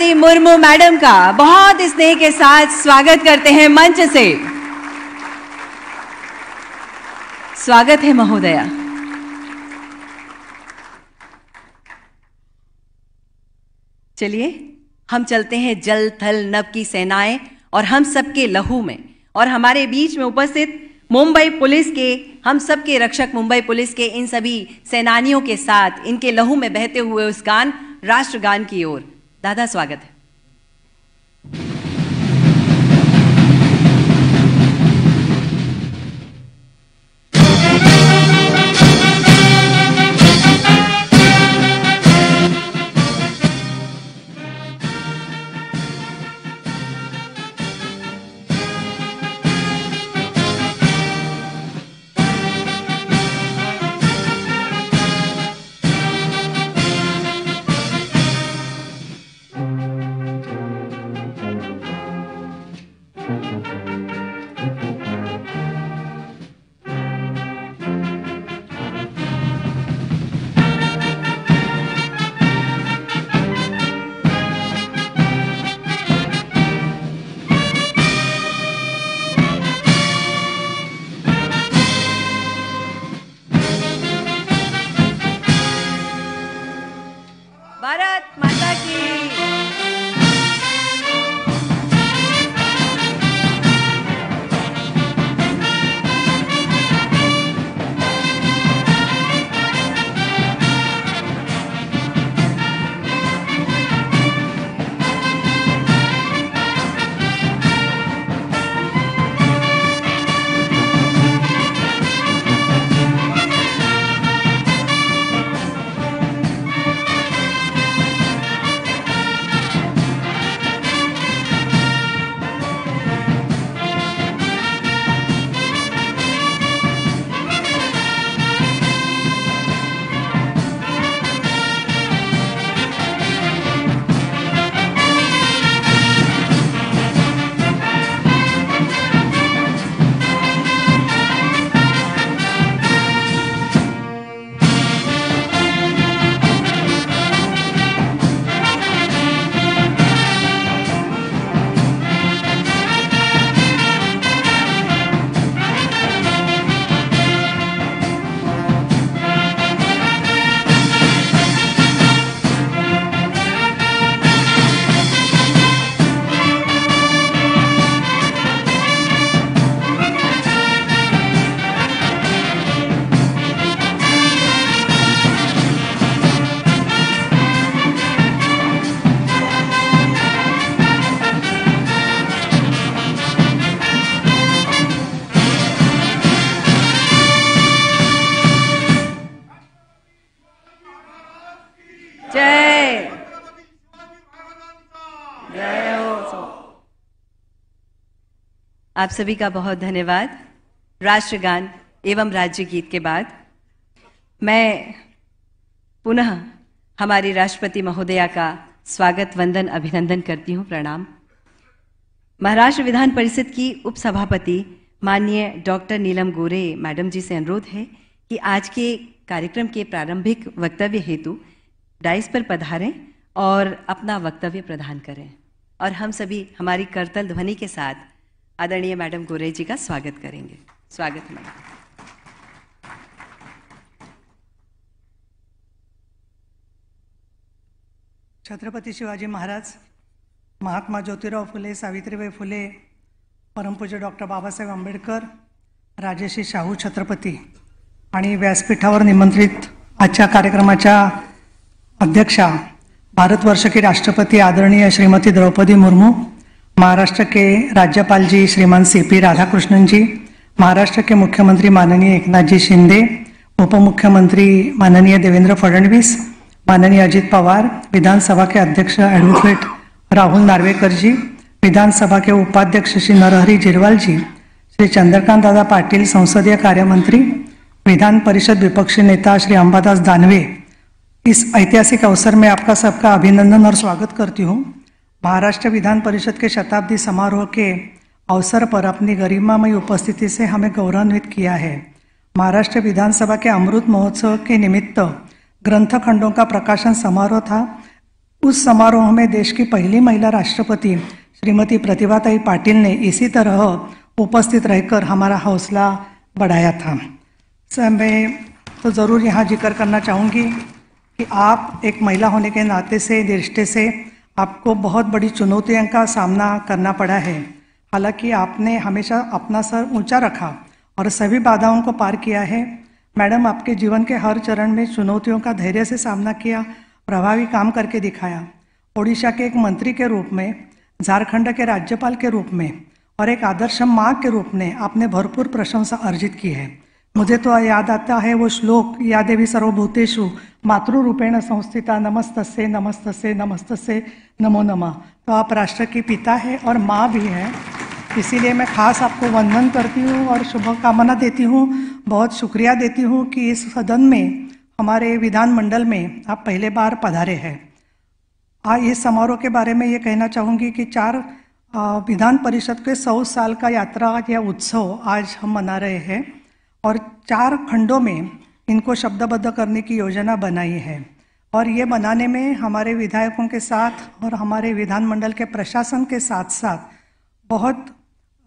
Draupadi Murmu madam का बहुत स्नेह के साथ स्वागत करते हैं मंच से। स्वागत है महोदया। चलिए हम चलते हैं जल थल नभ की सेनाएं और हम सबके लहू में, और हमारे बीच में उपस्थित मुंबई पुलिस के, हम सबके रक्षक मुंबई पुलिस के इन सभी सेनानियों के साथ इनके लहू में बहते हुए उस गान, राष्ट्रगान की ओर। दादा स्वागत है। भारत माता की। जय जय हो। आप सभी का बहुत धन्यवाद। राष्ट्रगान एवं राज्य गीत के बाद मैं पुनः हमारी राष्ट्रपति महोदया का स्वागत, वंदन, अभिनंदन करती हूँ। प्रणाम। महाराष्ट्र विधान परिषद की उपसभापति माननीय डॉक्टर नीलम गोरे मैडम जी से अनुरोध है कि आज के कार्यक्रम के प्रारंभिक वक्तव्य हेतु डाइस पर पधारें और अपना वक्तव्य प्रदान करें, और हम सभी हमारी करतल ध्वनि के साथ आदरणीय मैडम गोरे जी का स्वागत करेंगे। स्वागत है मैडम। छत्रपती शिवाजी महाराज, महात्मा ज्योतिराव फुले, सावित्रीबाई फुले, परमपूज्य डॉक्टर बाबासाहेब आंबेडकर, राजर्षी शाहू छत्रपती आणि व्यासपीठावर निमंत्रित आजच्या कार्यक्रमाच्या अध्यक्षा, भारतवर्ष की राष्ट्रपति आदरणीय श्रीमती द्रौपदी मुर्मू, महाराष्ट्र के राज्यपाल जी श्रीमान CP राधाकृष्णन जी, महाराष्ट्र के मुख्यमंत्री माननीय एकनाथ जी शिंदे, उप मुख्यमंत्री माननीय देवेंद्र फडणवीस, माननीय अजित पवार, विधानसभा के अध्यक्ष एडवोकेट राहुल नार्वेकर जी, विधानसभा के उपाध्यक्ष श्री नरहरी झिरवाल जी, श्री चंद्रकांत दादा पाटिल, संसदीय कार्यमंत्री, विधान परिषद विपक्षी नेता श्री अंबादास दानवे, इस ऐतिहासिक अवसर में आपका सबका अभिनंदन और स्वागत करती हूँ। महाराष्ट्र विधान परिषद के शताब्दी समारोह के अवसर पर अपनी गरिमामयी उपस्थिति से हमें गौरवान्वित किया है। महाराष्ट्र विधानसभा के अमृत महोत्सव के निमित्त ग्रंथखंडों का प्रकाशन समारोह था। उस समारोह में देश की पहली महिला राष्ट्रपति श्रीमती प्रतिभाताई पाटिल ने इसी तरह उपस्थित रहकर हमारा हौसला बढ़ाया था। सर, मैं तो ज़रूर यहाँ जिक्र करना चाहूँगी कि आप एक महिला होने के नाते से दृष्टि से आपको बहुत बड़ी चुनौतियों का सामना करना पड़ा है। हालांकि आपने हमेशा अपना सर ऊंचा रखा और सभी बाधाओं को पार किया है। मैडम, आपके जीवन के हर चरण में चुनौतियों का धैर्य से सामना किया, प्रभावी काम करके दिखाया। ओडिशा के एक मंत्री के रूप में, झारखंड के राज्यपाल के रूप में और एक आदर्श माँ के रूप में आपने भरपूर प्रशंसा अर्जित की है। मुझे तो याद आता है वो श्लोक, या देवी सर्वभूतेषु मातृरूपेण संस्थिता नमस्तस्यै नमस्तस्यै नमस्तस्यै नमो नमः। तो आप राष्ट्र के पिता है और माँ भी है, इसीलिए मैं खास आपको वंदन करती हूँ और शुभकामना देती हूँ। बहुत शुक्रिया देती हूँ कि इस सदन में, हमारे विधानमंडल में आप पहले बार पधारे हैं। आज इस समारोह के बारे में ये कहना चाहूँगी कि 4 विधान परिषद के 100 साल का यात्रा या उत्सव आज हम मना रहे हैं और 4 खंडों में इनको शब्दबद्ध करने की योजना बनाई है। और ये बनाने में हमारे विधायकों के साथ और हमारे विधानमंडल के प्रशासन के साथ साथ बहुत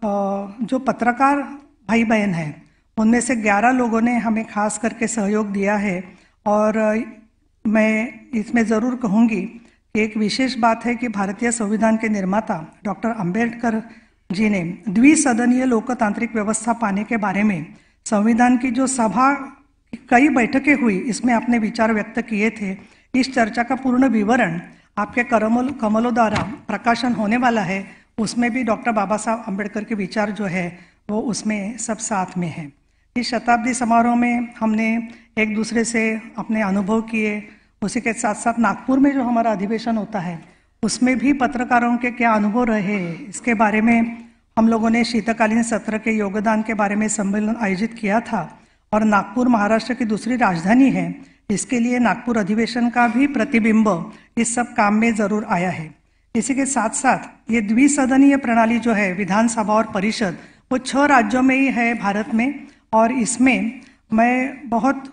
जो पत्रकार भाई बहन हैं, उनमें से 11 लोगों ने हमें खास करके सहयोग दिया है। और मैं इसमें ज़रूर कहूँगी कि एक विशेष बात है कि भारतीय संविधान के निर्माता डॉक्टर अंबेडकर जी ने द्विसदनीय लोकतांत्रिक व्यवस्था पाने के बारे में संविधान की जो सभा कई बैठकें हुई, इसमें अपने विचार व्यक्त किए थे। इस चर्चा का पूर्ण विवरण आपके कमलों द्वारा प्रकाशन होने वाला है। उसमें भी डॉक्टर बाबा साहब अम्बेडकर के विचार जो है वो उसमें सब साथ में है। इस शताब्दी समारोह में हमने एक दूसरे से अपने अनुभव किए। उसी के साथ साथ नागपुर में जो हमारा अधिवेशन होता है उसमें भी पत्रकारों के क्या अनुभव रहे, इसके बारे में हम लोगों ने शीतकालीन सत्र के योगदान के बारे में सम्मेलन आयोजित किया था। और नागपुर महाराष्ट्र की दूसरी राजधानी है, इसके लिए नागपुर अधिवेशन का भी प्रतिबिंब इस सब काम में ज़रूर आया है। इसी के साथ साथ ये द्विसदनीय प्रणाली जो है विधानसभा और परिषद, वो 6 राज्यों में ही है भारत में। और इसमें मैं बहुत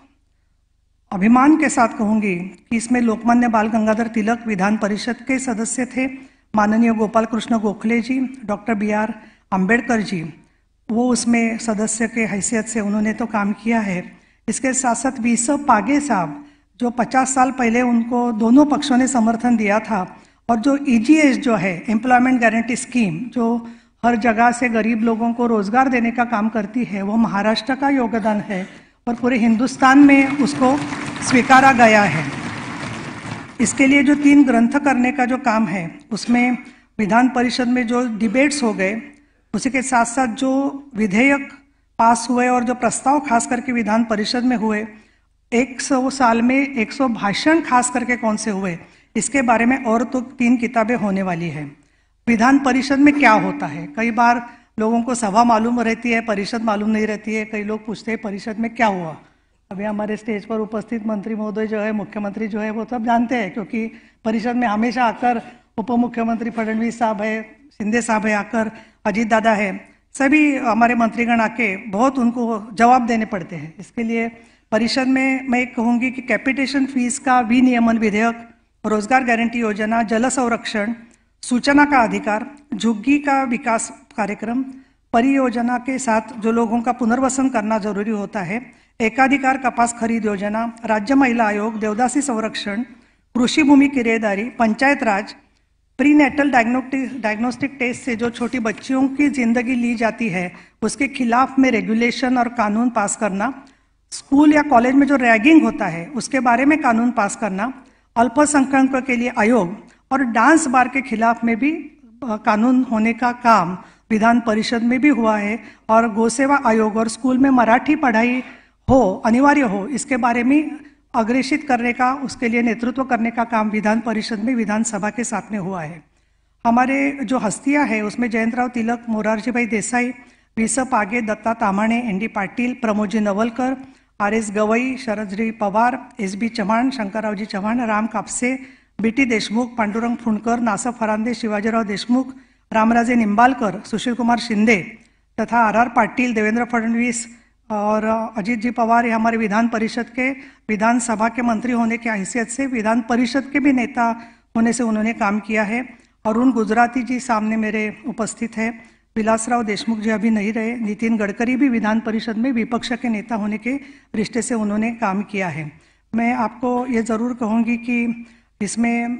अभिमान के साथ कहूँगी कि इसमें लोकमान्य बाल गंगाधर तिलक विधान परिषद के सदस्य थे, माननीय गोपाल कृष्ण गोखले जी, डॉक्टर BR अम्बेडकर जी, वो उसमें सदस्य के हैसियत से उन्होंने तो काम किया है। इसके साथ साथ वीस पागे साहब, जो 50 साल पहले उनको दोनों पक्षों ने समर्थन दिया था। और जो EGS जो है, एम्प्लॉयमेंट गारंटी स्कीम, जो हर जगह से गरीब लोगों को रोजगार देने का काम करती है, वो महाराष्ट्र का योगदान है और पूरे हिंदुस्तान में उसको स्वीकारा गया है। इसके लिए जो 3 ग्रंथ करने का जो काम है, उसमें विधान परिषद में जो डिबेट्स हो गए, उसी के साथ साथ जो विधेयक पास हुए और जो प्रस्ताव खास करके विधान परिषद में हुए, 100 साल में 100 भाषण खास करके कौन से हुए, इसके बारे में और तो 3 किताबें होने वाली है। विधान परिषद में क्या होता है, कई बार लोगों को सभा मालूम रहती है, परिषद मालूम नहीं रहती है। कई लोग पूछते हैं परिषद में क्या हुआ। अभी हमारे स्टेज पर उपस्थित मंत्री महोदय जो है, मुख्यमंत्री जो है, वो सब जानते हैं, क्योंकि परिषद में हमेशा आकर उप मुख्यमंत्री फडणवीस साहब है, शिंदे साहब है आकर, अजीत दादा है, सभी हमारे मंत्रीगण आके बहुत उनको जवाब देने पड़ते हैं। इसके लिए परिषद में मैं कहूँगी कि कैपिटेशन फीस का विनियमन विधेयक, रोजगार गारंटी योजना, जल संरक्षण, सूचना का अधिकार, झुग्गी का विकास कार्यक्रम, परियोजना के साथ जो लोगों का पुनर्वसन करना जरूरी होता है, एकाधिकार कपास खरीद योजना, राज्य महिला आयोग, देवदासी संरक्षण, कृषि भूमि किराएदारी, पंचायत राज, प्रीनेटल डायग्नोस्टिक टेस्ट से जो छोटी बच्चियों की जिंदगी ली जाती है, उसके खिलाफ में रेगुलेशन और कानून पास करना, स्कूल या कॉलेज में जो रैगिंग होता है उसके बारे में कानून पास करना, अल्पसंख्यकों के लिए आयोग और डांस बार के खिलाफ में भी कानून होने का काम विधान परिषद में भी हुआ है। और गौसेवा आयोग और स्कूल में मराठी पढ़ाई हो, अनिवार्य हो, इसके बारे में अग्रेषित करने का, उसके लिए नेतृत्व करने का काम विधान परिषद में विधानसभा के साथ में हुआ है। हमारे जो हस्तियां हैं उसमें जयंतराव तिलक, मोरारजी भाई देसाई, वीस पागे, Dutta Tamhane, ND Patil, Pramod ji Navalkar, RS Gavai, शरदजी Pawar, SB Chavan, Shankarraoji Chavan, Ram Kapse, BT Deshmukh, Pandurang Fundkar, नासफ Farande, Shivajirao Deshmukh, Ramraje Nimbalkar, Sushil Kumar Shinde तथा RR पाटिल, देवेंद्र फडणवीस और अजीत जी पवार, ये हमारे विधान परिषद के विधानसभा के मंत्री होने की हैसियत से विधान परिषद के भी नेता होने से उन्होंने काम किया है। अरुण गुजराती जी सामने मेरे उपस्थित है। विलासराव देशमुख जी अभी नहीं रहे। नितिन गडकरी भी विधान परिषद में विपक्ष के नेता होने के रिश्ते से उन्होंने काम किया है। मैं आपको ये ज़रूर कहूँगी कि इसमें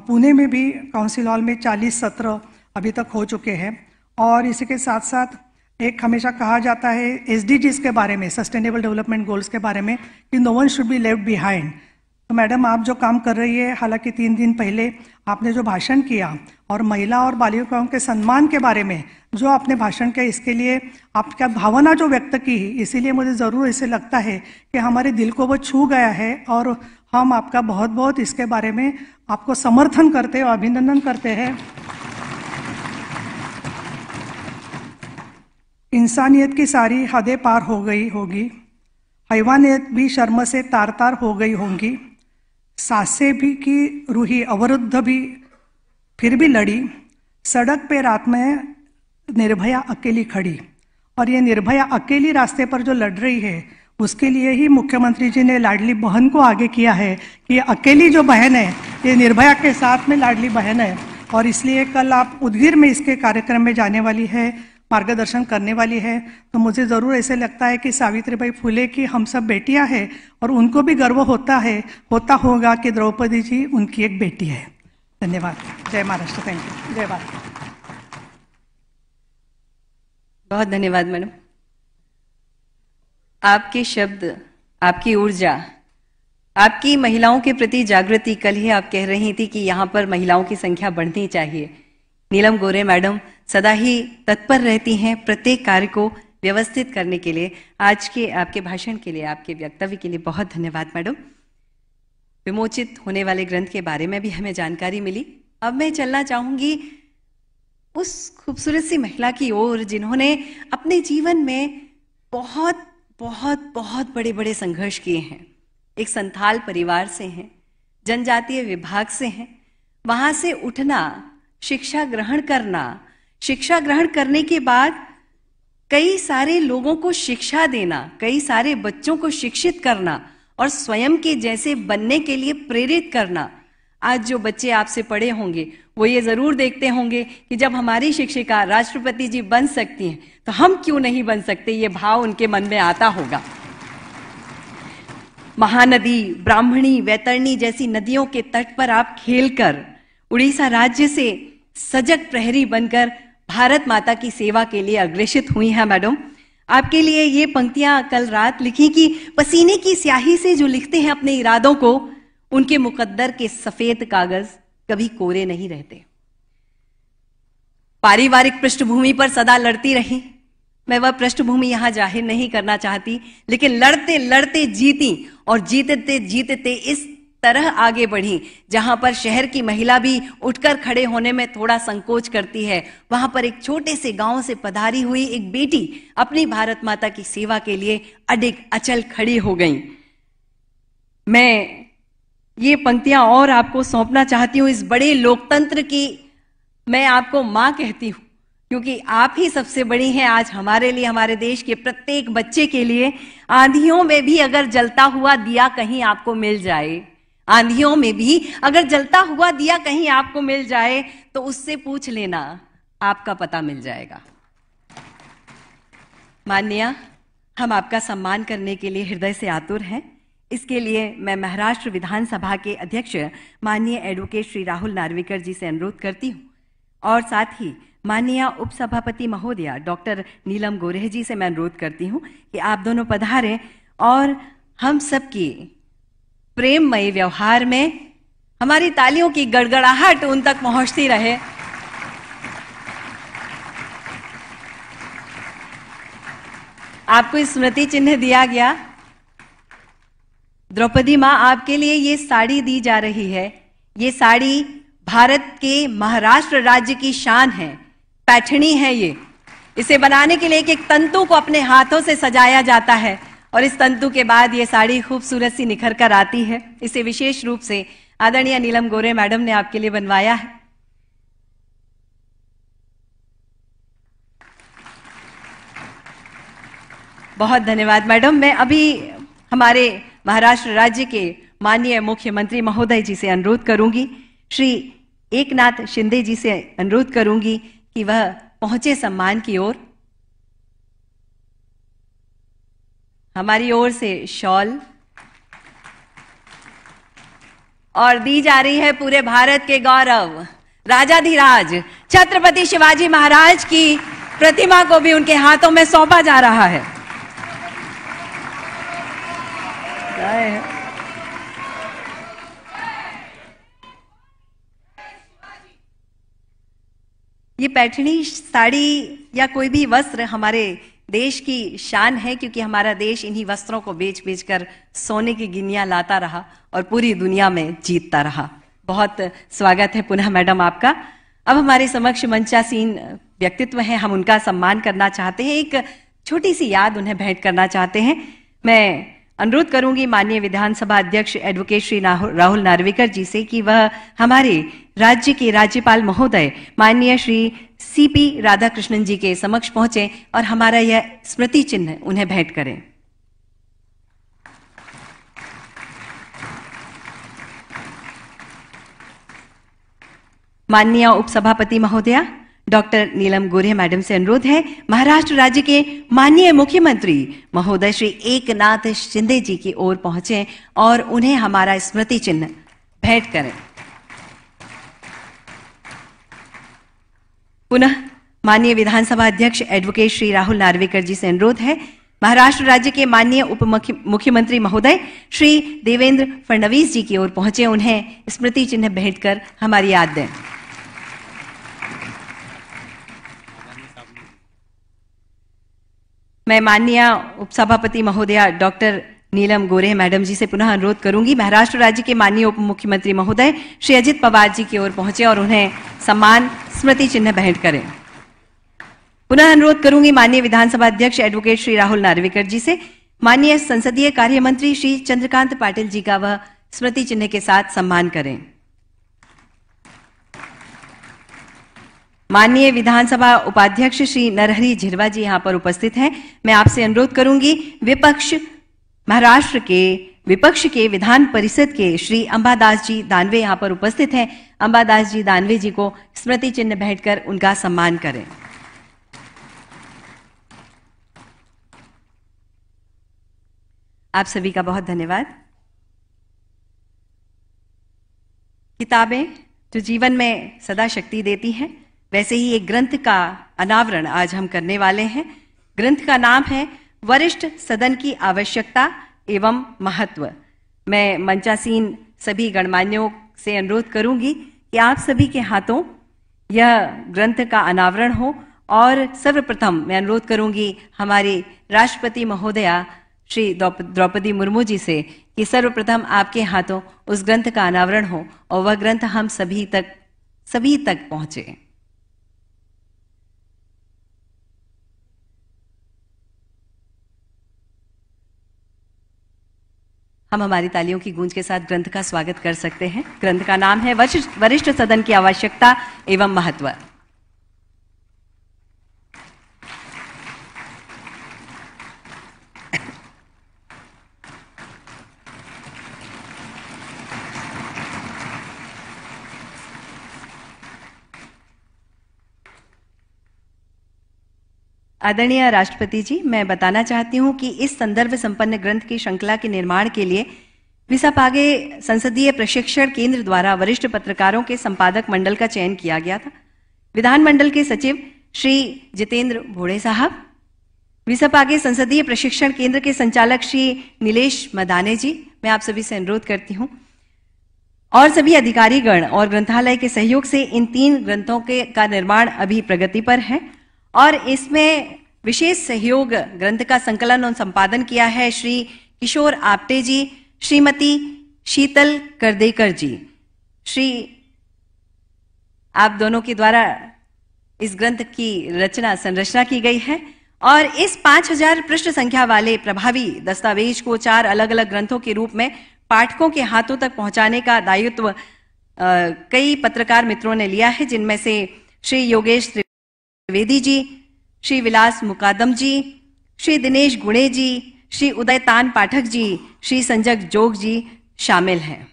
पुणे में भी काउंसिल हॉल में 40 सत्र अभी तक हो चुके हैं। और इसी के साथ साथ एक हमेशा कहा जाता है SDGs के बारे में, सस्टेनेबल डेवलपमेंट गोल्स के बारे में, कि no one should be left behind. तो मैडम, आप जो काम कर रही है, हालांकि 3 दिन पहले आपने जो भाषण किया और महिला और बालिकाओं के सम्मान के बारे में जो आपने भाषण किया, इसके लिए आपका भावना जो व्यक्त की, इसीलिए मुझे ज़रूर ऐसे लगता है कि हमारे दिल को वो छू गया है और हम आपका बहुत बहुत इसके बारे में आपको समर्थन करते हैं और अभिनंदन करते हैं। इंसानियत की सारी हदें पार हो गई होगी, हैवानियत भी शर्म से तार तार हो गई होंगी, सांसें भी की रूही अवरुद्ध भी फिर भी लड़ी, सड़क पे रात में निर्भया अकेली खड़ी। और ये निर्भया अकेली रास्ते पर जो लड़ रही है, उसके लिए ही मुख्यमंत्री जी ने लाडली बहन को आगे किया है कि अकेली जो बहन है ये निर्भया के साथ में लाडली बहन है। और इसलिए कल आप उदगीर में इसके कार्यक्रम में जाने वाली है, मार्गदर्शन करने वाली है। तो मुझे ज़रूर ऐसे लगता है कि सावित्रीबाई फुले की हम सब बेटियां हैं और उनको भी गर्व होता होगा कि द्रौपदी जी उनकी एक बेटी है। धन्यवाद। जय महाराष्ट्र। Thank you. जय भारत। बहुत धन्यवाद मैडम। आपके शब्द, आपकी ऊर्जा, आपकी महिलाओं के प्रति जागृति, कल ही आप कह रही थी कि यहाँ पर महिलाओं की संख्या बढ़नी चाहिए। नीलम गोरे मैडम सदा ही तत्पर रहती हैं प्रत्येक कार्य को व्यवस्थित करने के लिए। आज के आपके भाषण के लिए, आपके वक्तव्य के लिए बहुत धन्यवाद मैडम। विमोचित होने वाले ग्रंथ के बारे में भी हमें जानकारी मिली। अब मैं चलना चाहूंगी उस खूबसूरत सी महिला की ओर जिन्होंने अपने जीवन में बहुत बहुत बहुत बड़े बड़े संघर्ष किए हैं। एक संथाल परिवार से हैं, जनजातीय विभाग से हैं, वहां से उठना, शिक्षा ग्रहण करना, शिक्षा ग्रहण करने के बाद कई सारे लोगों को शिक्षा देना, कई सारे बच्चों को शिक्षित करना और स्वयं के जैसे बनने के लिए प्रेरित करना। आज जो बच्चे आपसे पढ़े होंगे वो ये जरूर देखते होंगे कि जब हमारी शिक्षिका राष्ट्रपति जी बन सकती हैं तो हम क्यों नहीं बन सकते, ये भाव उनके मन में आता होगा। महानदी, ब्राह्मणी, वैतरणी जैसी नदियों के तट पर आप खेलकर उड़ीसा राज्य से सजग प्रहरी बनकर भारत माता की सेवा के लिए अग्रेसित हुई हैं मैडम। आपके लिए ये पंक्तियां कल रात लिखी कि पसीने की स्याही से जो लिखते हैं अपने इरादों को, उनके मुकद्दर के सफेद कागज कभी कोरे नहीं रहते। पारिवारिक पृष्ठभूमि पर सदा लड़ती रही। मैं वह पृष्ठभूमि यहां जाहिर नहीं करना चाहती, लेकिन लड़ते लड़ते जीती और जीतते जीतते इस तरह आगे बढ़ी जहां पर शहर की महिला भी उठकर खड़े होने में थोड़ा संकोच करती है, वहां पर एक छोटे से गांव से पधारी हुई एक बेटी अपनी भारत माता की सेवा के लिए अडिग अचल खड़ी हो गई। मैं ये पंक्तियां और आपको सौंपना चाहती हूं। इस बड़े लोकतंत्र की मैं आपको मां कहती हूं क्योंकि आप ही सबसे बड़ी हैं आज हमारे लिए, हमारे देश के प्रत्येक बच्चे के लिए। आंधियों में भी अगर जलता हुआ दिया कहीं आपको मिल जाए, आंधियों में भी अगर जलता हुआ दिया कहीं आपको मिल जाए तो उससे पूछ लेना, आपका पता मिल जाएगा। माननीय, हम आपका सम्मान करने के लिए हृदय से आतुर हैं। इसके लिए मैं महाराष्ट्र विधानसभा के अध्यक्ष माननीय एडवोकेट श्री राहुल नार्वेकर जी से अनुरोध करती हूँ और साथ ही माननीय उपसभापति महोदया डॉक्टर नीलम गोरे जी से मैं अनुरोध करती हूँ कि आप दोनों पधारें और हम सबकी प्रेममय व्यवहार में हमारी तालियों की गड़गड़ाहट उन तक पहुंचती रहे। आपको स्मृति चिन्ह दिया गया। द्रौपदी मां, आपके लिए ये साड़ी दी जा रही है। ये साड़ी भारत के महाराष्ट्र राज्य की शान है, पैठणी है ये। इसे बनाने के लिए एक एक तंतु को अपने हाथों से सजाया जाता है और इस तंतु के बाद ये साड़ी खूबसूरत सी निखर कर आती है। इसे विशेष रूप से आदरणीय नीलम गोरे मैडम ने आपके लिए बनवाया है। बहुत धन्यवाद मैडम। मैं अभी हमारे महाराष्ट्र राज्य के माननीय मुख्यमंत्री महोदय जी से अनुरोध करूंगी, श्री एकनाथ शिंदे जी से अनुरोध करूंगी कि वह पहुंचे सम्मान की ओर। हमारी ओर से शॉल और दी जा रही है पूरे भारत के गौरव राजाधिराज छत्रपति शिवाजी महाराज की प्रतिमा को भी उनके हाथों में सौंपा जा रहा है। ये पैठणी साड़ी या कोई भी वस्त्र हमारे देश की शान है, क्योंकि हमारा देश इन्हीं वस्त्रों को बेच बेच कर सोने की गिनियां लाता रहा और पूरी दुनिया में जीतता रहा। बहुत स्वागत है पुनः मैडम आपका। अब हमारे समक्ष मंचासीन व्यक्तित्व हैं, हम उनका सम्मान करना चाहते हैं, एक छोटी सी याद उन्हें भेंट करना चाहते हैं। मैं अनुरोध करूंगी माननीय विधानसभा अध्यक्ष एडवोकेट श्री राहुल नार्वेकर जी से कि वह हमारे राज्य के राज्यपाल महोदय माननीय श्री सीपी राधाकृष्णन जी के समक्ष पहुंचे और हमारा यह स्मृति चिन्ह उन्हें भेंट करें। माननीय उपसभापति महोदया डॉक्टर नीलम गोरे मैडम से अनुरोध है महाराष्ट्र राज्य के माननीय मुख्यमंत्री महोदय श्री एकनाथ शिंदे जी की ओर पहुंचे और उन्हें हमारा स्मृति चिन्ह भेंट करें। पुनः माननीय विधानसभा अध्यक्ष एडवोकेट श्री राहुल नार्वेकर जी से अनुरोध है महाराष्ट्र राज्य के माननीय उप मुख्यमंत्री महोदय श्री देवेंद्र फडणवीस जी की ओर पहुंचे, उन्हें स्मृति चिन्ह भेंट कर हमारी याद दें। मैं माननीय उपसभापति महोदया डॉक्टर नीलम गोरे मैडम जी से पुनः अनुरोध करूंगी महाराष्ट्र राज्य के माननीय उप मुख्यमंत्री महोदय श्री अजित पवार जी की ओर पहुंचे और उन्हें सम्मान स्मृति चिन्ह भेंट करें। पुनः अनुरोध करूंगी माननीय विधानसभा अध्यक्ष एडवोकेट श्री राहुल नार्वेकर जी से माननीय संसदीय कार्य मंत्री श्री चंद्रकांत पाटिल जी का वह स्मृति चिन्ह के साथ सम्मान करें। माननीय विधानसभा उपाध्यक्ष श्री नरहरि झिरवा जी यहां पर उपस्थित हैं। मैं आपसे अनुरोध करूंगी महाराष्ट्र के विपक्ष के विधान परिषद के श्री अंबादास जी दानवे यहां पर उपस्थित हैं। अंबादास जी दानवे जी को स्मृति चिन्ह भेंट कर उनका सम्मान करें। आप सभी का बहुत धन्यवाद। किताबें जो जीवन में सदा शक्ति देती हैं, वैसे ही एक ग्रंथ का अनावरण आज हम करने वाले हैं। ग्रंथ का नाम है वरिष्ठ सदन की आवश्यकता एवं महत्व। मैं मंचासीन सभी गणमान्यों से अनुरोध करूंगी कि आप सभी के हाथों यह ग्रंथ का अनावरण हो और सर्वप्रथम मैं अनुरोध करूंगी हमारी राष्ट्रपति महोदया श्री द्रौपदी मुर्मू जी से कि सर्वप्रथम आपके हाथों उस ग्रंथ का अनावरण हो और वह ग्रंथ हम सभी तक पहुंचे। हम हमारी तालियों की गूंज के साथ ग्रंथ का स्वागत कर सकते हैं। ग्रंथ का नाम है वरिष्ठ सदन की आवश्यकता एवं महत्व। आदरणीय राष्ट्रपति जी, मैं बताना चाहती हूं कि इस संदर्भ संपन्न ग्रंथ की श्रृंखला के निर्माण के लिए विसापागे संसदीय प्रशिक्षण केंद्र द्वारा वरिष्ठ पत्रकारों के संपादक मंडल का चयन किया गया था। विधानमंडल के सचिव श्री जितेंद्र भोड़े साहब, विसापागे संसदीय प्रशिक्षण केंद्र के संचालक श्री नीलेश मदाने जी, मैं आप सभी से अनुरोध करती हूं, और सभी अधिकारीगण और ग्रंथालय के सहयोग से इन 3 ग्रंथों का निर्माण अभी प्रगति पर है और इसमें विशेष सहयोग ग्रंथ का संकलन और संपादन किया है श्री किशोर आपटे जी, श्रीमती शीतल करदेकर जी। आप दोनों के द्वारा इस ग्रंथ की संरचना की गई है और इस 5000 पृष्ठ संख्या वाले प्रभावी दस्तावेज को 4 अलग अलग ग्रंथों के रूप में पाठकों के हाथों तक पहुंचाने का दायित्व कई पत्रकार मित्रों ने लिया है, जिनमें से श्री योगेश त्रिवेदी जी, श्री विलास मुकादम जी, श्री दिनेश गुणे जी, श्री उदयतान पाठक जी, श्री संजय जोग जी शामिल हैं।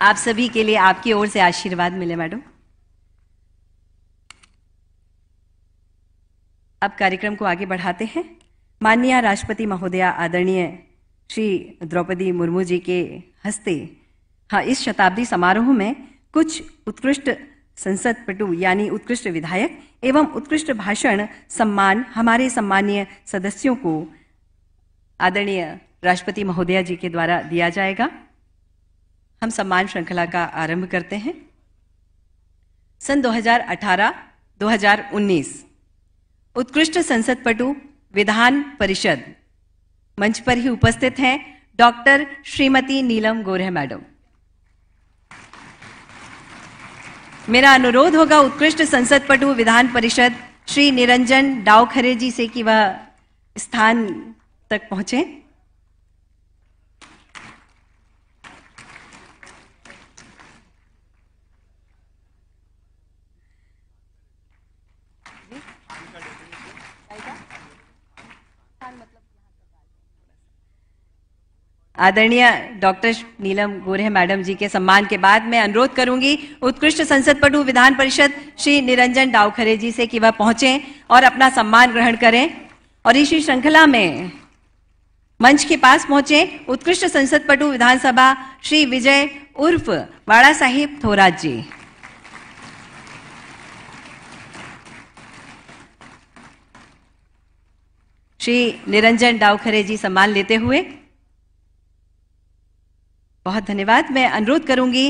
आप सभी के लिए आपकी ओर से आशीर्वाद मिले मैडम। अब कार्यक्रम को आगे बढ़ाते हैं। माननीय राष्ट्रपति महोदया आदरणीय श्री द्रौपदी मुर्मू जी के हस्ते इस शताब्दी समारोह में कुछ उत्कृष्ट संसद पटु यानी उत्कृष्ट विधायक एवं उत्कृष्ट भाषण सम्मान हमारे सम्मानीय सदस्यों को आदरणीय राष्ट्रपति महोदया जी के द्वारा दिया जाएगा। हम सम्मान श्रृंखला का आरंभ करते हैं। सन 2018-2019 उत्कृष्ट संसद पटु विधान परिषद मंच पर ही उपस्थित हैं डॉक्टर श्रीमती नीलम गोरे मैडम। मेरा अनुरोध होगा उत्कृष्ट संसद पटु विधान परिषद श्री निरंजन डावखरे जी से कि वह स्थान तक पहुंचे। आदरणीय डॉक्टर नीलम गोरे मैडम जी के सम्मान के बाद मैं अनुरोध करूंगी उत्कृष्ट संसद पटु विधान परिषद श्री निरंजन डावखरे जी से कि वह पहुंचें और अपना सम्मान ग्रहण करें। और इसी श्रृंखला में मंच के पास पहुंचे उत्कृष्ट संसद पटु विधानसभा श्री विजय उर्फ वाड़ा साहिब थोरात जी। श्री निरंजन डावखरे जी सम्मान लेते हुए बहुत धन्यवाद। मैं अनुरोध करूंगी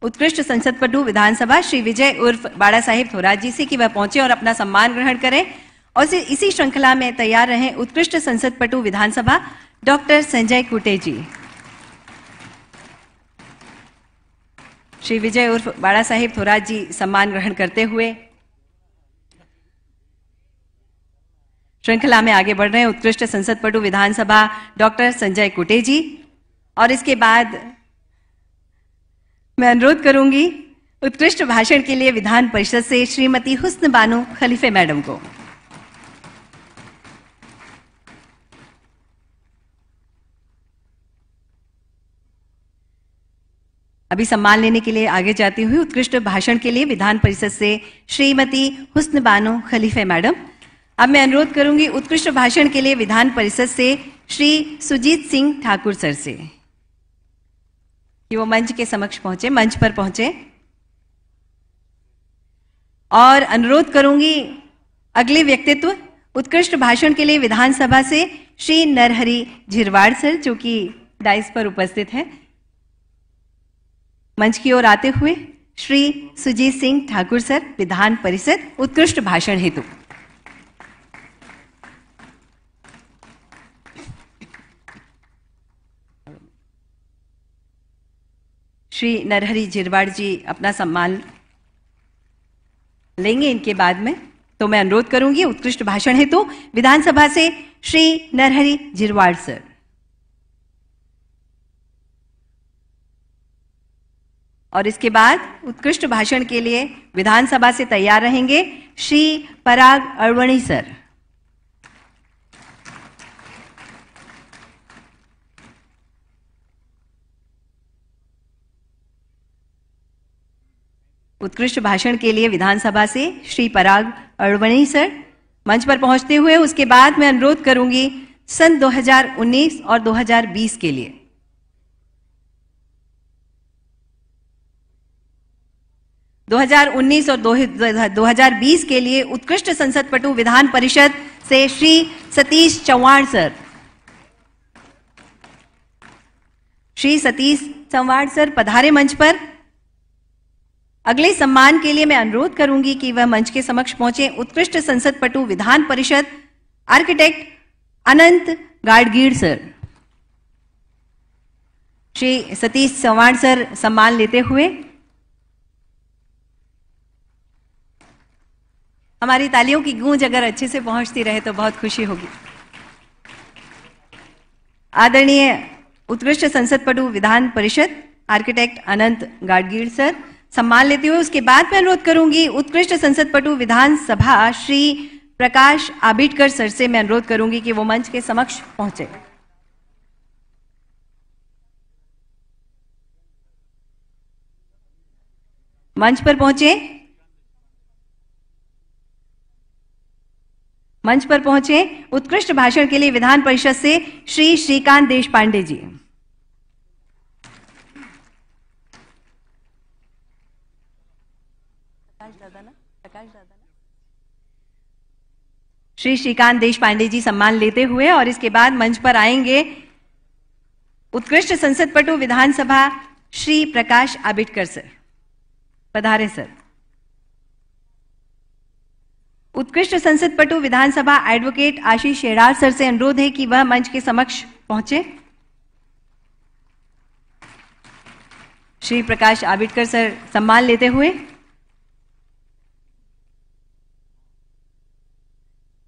उत्कृष्ट संसद पटु विधानसभा श्री विजय उर्फ बाड़ा साहिब थोरात जी से कि वह पहुंचे और अपना सम्मान ग्रहण करें। और इसी श्रृंखला में तैयार रहें उत्कृष्ट संसद पटु विधानसभा डॉक्टर संजय कुटे जी। श्री विजय उर्फ बाड़ा साहिब थोरात जी सम्मान ग्रहण करते हुए श्रृंखला में आगे बढ़ रहे हैं उत्कृष्ट संसद पटु विधानसभा डॉक्टर संजय कुटे जी। और इसके बाद मैं अनुरोध करूंगी उत्कृष्ट भाषण के लिए विधान परिषद से श्रीमती हुस्न बानो खलीफे मैडम को। अभी सम्मान लेने के लिए आगे जाती हुई उत्कृष्ट भाषण के लिए विधान परिषद से श्रीमती हुस्न बानो खलीफे मैडम। अब मैं अनुरोध करूंगी उत्कृष्ट भाषण के लिए विधान परिषद से श्री सुजीत सिंह ठाकुर सर से कि वो मंच के समक्ष पहुंचे, मंच पर पहुंचे। और अनुरोध करूंगी अगले व्यक्तित्व उत्कृष्ट भाषण के लिए विधानसभा से श्री नरहरि झिरवाड़ सर जो कि डाइस पर उपस्थित हैं। मंच की ओर आते हुए श्री सुजीत सिंह ठाकुर सर विधान परिषद उत्कृष्ट भाषण हेतु। श्री नरहरि झिरवाड़ जी अपना सम्मान लेंगे इनके बाद में, तो मैं अनुरोध करूंगी उत्कृष्ट भाषण हेतु विधानसभा से श्री नरहरि झिरवाड़ सर। और इसके बाद उत्कृष्ट भाषण के लिए विधानसभा से तैयार रहेंगे श्री पराग अड़वणी सर। उत्कृष्ट भाषण के लिए विधानसभा से श्री पराग अड़वणी सर मंच पर पहुंचते हुए उसके बाद मैं अनुरोध करूंगी सन 2019 और 2020 के लिए और 2020 के लिए उत्कृष्ट संसद पटु विधान परिषद से श्री सतीश चौहान सर। श्री सतीश चौहान सर पधारे मंच पर। अगले सम्मान के लिए मैं अनुरोध करूंगी कि वह मंच के समक्ष पहुंचे उत्कृष्ट संसद पटु विधान परिषद आर्किटेक्ट अनंत गाडगीड़ सर। श्री सतीश चौहान सर सम्मान लेते हुए हमारी तालियों की गूंज अगर अच्छे से पहुंचती रहे तो बहुत खुशी होगी। आदरणीय उत्कृष्ट संसद पटु विधान परिषद आर्किटेक्ट अनंत गाडगीड़ सर सम्मान लेते हुए उसके बाद मैं अनुरोध करूंगी उत्कृष्ट संसद पटु विधानसभा श्री प्रकाश आबिटकर सर से मैं अनुरोध करूंगी कि वो मंच के समक्ष पहुंचे। मंच पर पहुंचे। मंच पर पहुंचे उत्कृष्ट भाषण के लिए विधान परिषद से श्री श्रीकांत देशपांडे जी। श्री श्रीकांत देशपांडे जी सम्मान लेते हुए और इसके बाद मंच पर आएंगे उत्कृष्ट संसद पटु विधानसभा श्री प्रकाश आबिटकर सर। पधारे सर। उत्कृष्ट संसद पटु विधानसभा एडवोकेट आशीष शेरार सर से अनुरोध है कि वह मंच के समक्ष पहुंचे। श्री प्रकाश आबिटकर सर सम्मान लेते हुए।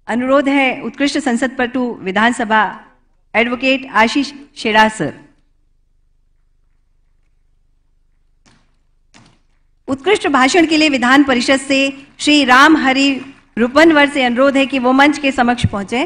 अनुरोध है उत्कृष्ट संसद पटु विधानसभा एडवोकेट आशीष शेरार सर। उत्कृष्ट भाषण के लिए विधान परिषद से श्री राम हरि रूपनवर से अनुरोध है कि वो मंच के समक्ष पहुंचे।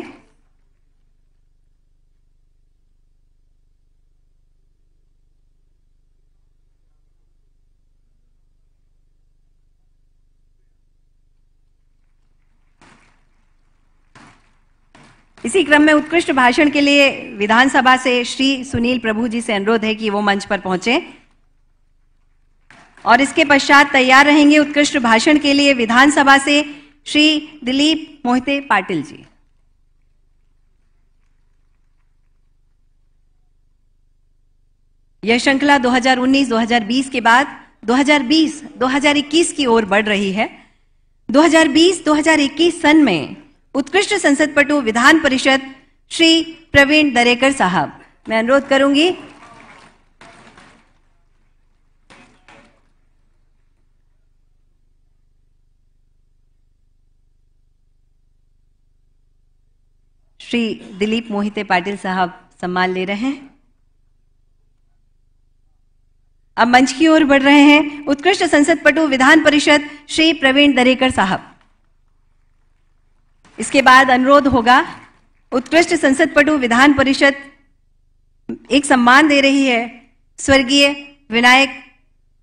इसी क्रम में उत्कृष्ट भाषण के लिए विधानसभा से श्री सुनील प्रभु जी से अनुरोध है कि वो मंच पर पहुंचे और इसके पश्चात तैयार रहेंगे उत्कृष्ट भाषण के लिए विधानसभा से श्री दिलीप मोहिते पाटिल जी। यह श्रृंखला 2019-2020 के बाद 2020-2021 की ओर बढ़ रही है। 2020-2021 सन में उत्कृष्ट संसद पटु विधान परिषद श्री प्रवीण दरेकर साहब, मैं अनुरोध करूंगी श्री दिलीप मोहिते पाटिल साहब सम्मान ले रहे हैं। अब मंच की ओर बढ़ रहे हैं उत्कृष्ट संसद पटु विधान परिषद श्री प्रवीण दरेकर साहब। इसके बाद अनुरोध होगा उत्कृष्ट संसद पटु विधान परिषद एक सम्मान दे रही है स्वर्गीय विनायक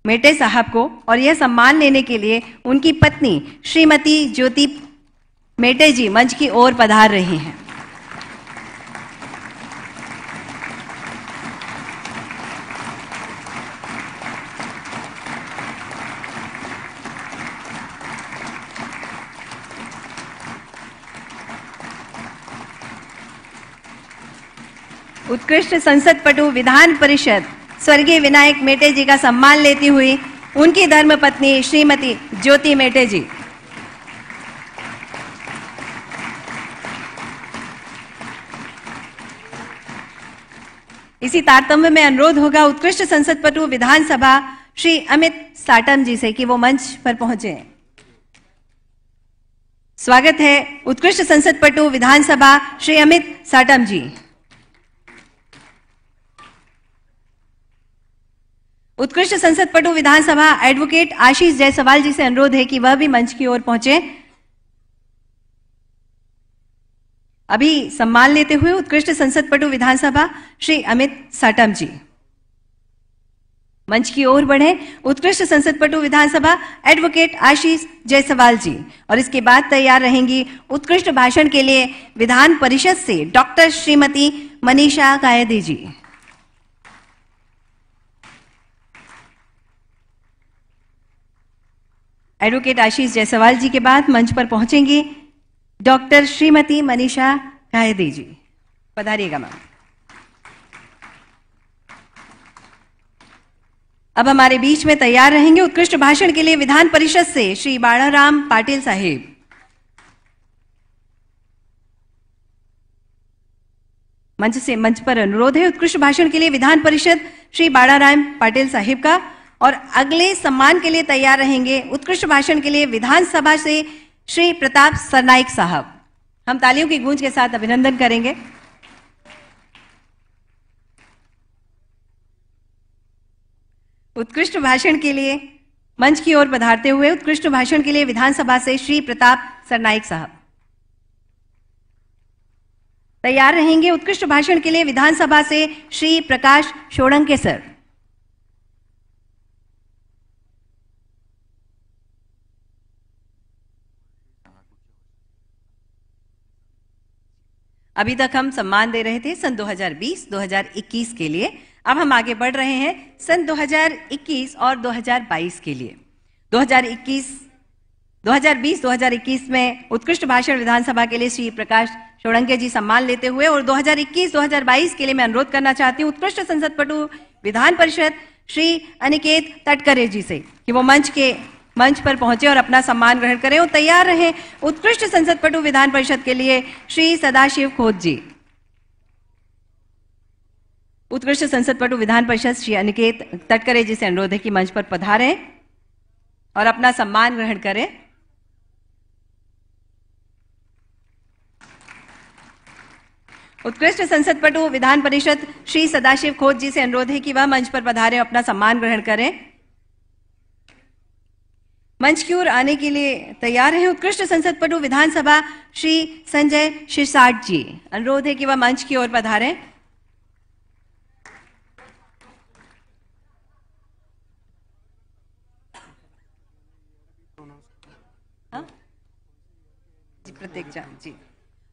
मेटे साहब को और यह सम्मान लेने के लिए उनकी पत्नी श्रीमती ज्योति मेटे जी मंच की ओर पधार रही हैं। उत्कृष्ट संसद पटु विधान परिषद स्वर्गीय विनायक मेटे जी का सम्मान लेती हुई उनकी धर्मपत्नी श्रीमती ज्योति मेटे जी। इसी तारतम्य में अनुरोध होगा उत्कृष्ट संसद पटु विधानसभा श्री अमित साटम जी से कि वो मंच पर पहुंचे। स्वागत है उत्कृष्ट संसद पटु विधानसभा श्री अमित साटम जी। उत्कृष्ट संसद पटु विधानसभा एडवोकेट आशीष जायसवाल जी से अनुरोध है कि वह भी मंच की ओर पहुंचे। अभी सम्मान लेते हुए उत्कृष्ट संसद पटु विधानसभा श्री अमित साटम जी मंच की ओर बढ़े। उत्कृष्ट संसद पटु विधानसभा एडवोकेट आशीष जायसवाल जी और इसके बाद तैयार रहेंगी उत्कृष्ट भाषण के लिए विधान परिषद से डॉक्टर श्रीमती मनीषा कायदे जी। एडवोकेट आशीष जायसवाल जी के बाद मंच पर पहुंचेंगी डॉक्टर श्रीमती मनीषा कायदे जी। पधारिएगा मैम। अब हमारे बीच में तैयार रहेंगे उत्कृष्ट भाषण के लिए विधान परिषद से श्री बाड़ाराम पाटिल साहिब। मंच पर अनुरोध है उत्कृष्ट भाषण के लिए विधान परिषद श्री बाड़ाराम पाटिल साहिब का और अगले सम्मान के लिए तैयार रहेंगे उत्कृष्ट भाषण के लिए विधानसभा से श्री प्रताप सरनाइक साहब। हम तालियों की गूंज के साथ अभिनंदन करेंगे। उत्कृष्ट भाषण के लिए मंच की ओर पधारते हुए उत्कृष्ट भाषण के लिए विधानसभा से श्री प्रताप सरनाइक साहब तैयार रहेंगे। उत्कृष्ट भाषण के लिए विधानसभा से श्री प्रकाश सोळंके सर। अभी तक हम सम्मान दे रहे थे सन 2020-2021 के लिए। अब हम आगे बढ़ रहे हैं सन 2021 और 2022 के लिए। 2020-2021 में उत्कृष्ट भाषण विधानसभा के लिए श्री प्रकाश षोडंके जी सम्मान लेते हुए, और 2021-2022 के लिए मैं अनुरोध करना चाहती हूँ उत्कृष्ट संसद पटु विधान परिषद श्री अनिकेत तटकरे जी से कि वो मंच पर पहुंचे और अपना सम्मान ग्रहण करें और तैयार रहें उत्कृष्ट संसद पटु विधान परिषद के लिए श्री सदाशिव खोत जी। उत्कृष्ट संसद पटु विधान परिषद श्री अनिकेत तटकरे जी से अनुरोध है कि मंच पर पधारें और अपना सम्मान ग्रहण करें। उत्कृष्ट संसद पटु विधान परिषद श्री सदाशिव खोत जी से अनुरोध है कि वह मंच पर पधारें, अपना सम्मान ग्रहण करें। मंच की ओर आने के लिए तैयार हैं उत्कृष्ट संसद पटु विधानसभा श्री संजय शिरसाट जी। अनुरोध है कि वह मंच की ओर पधारें। जी प्रत्येक जी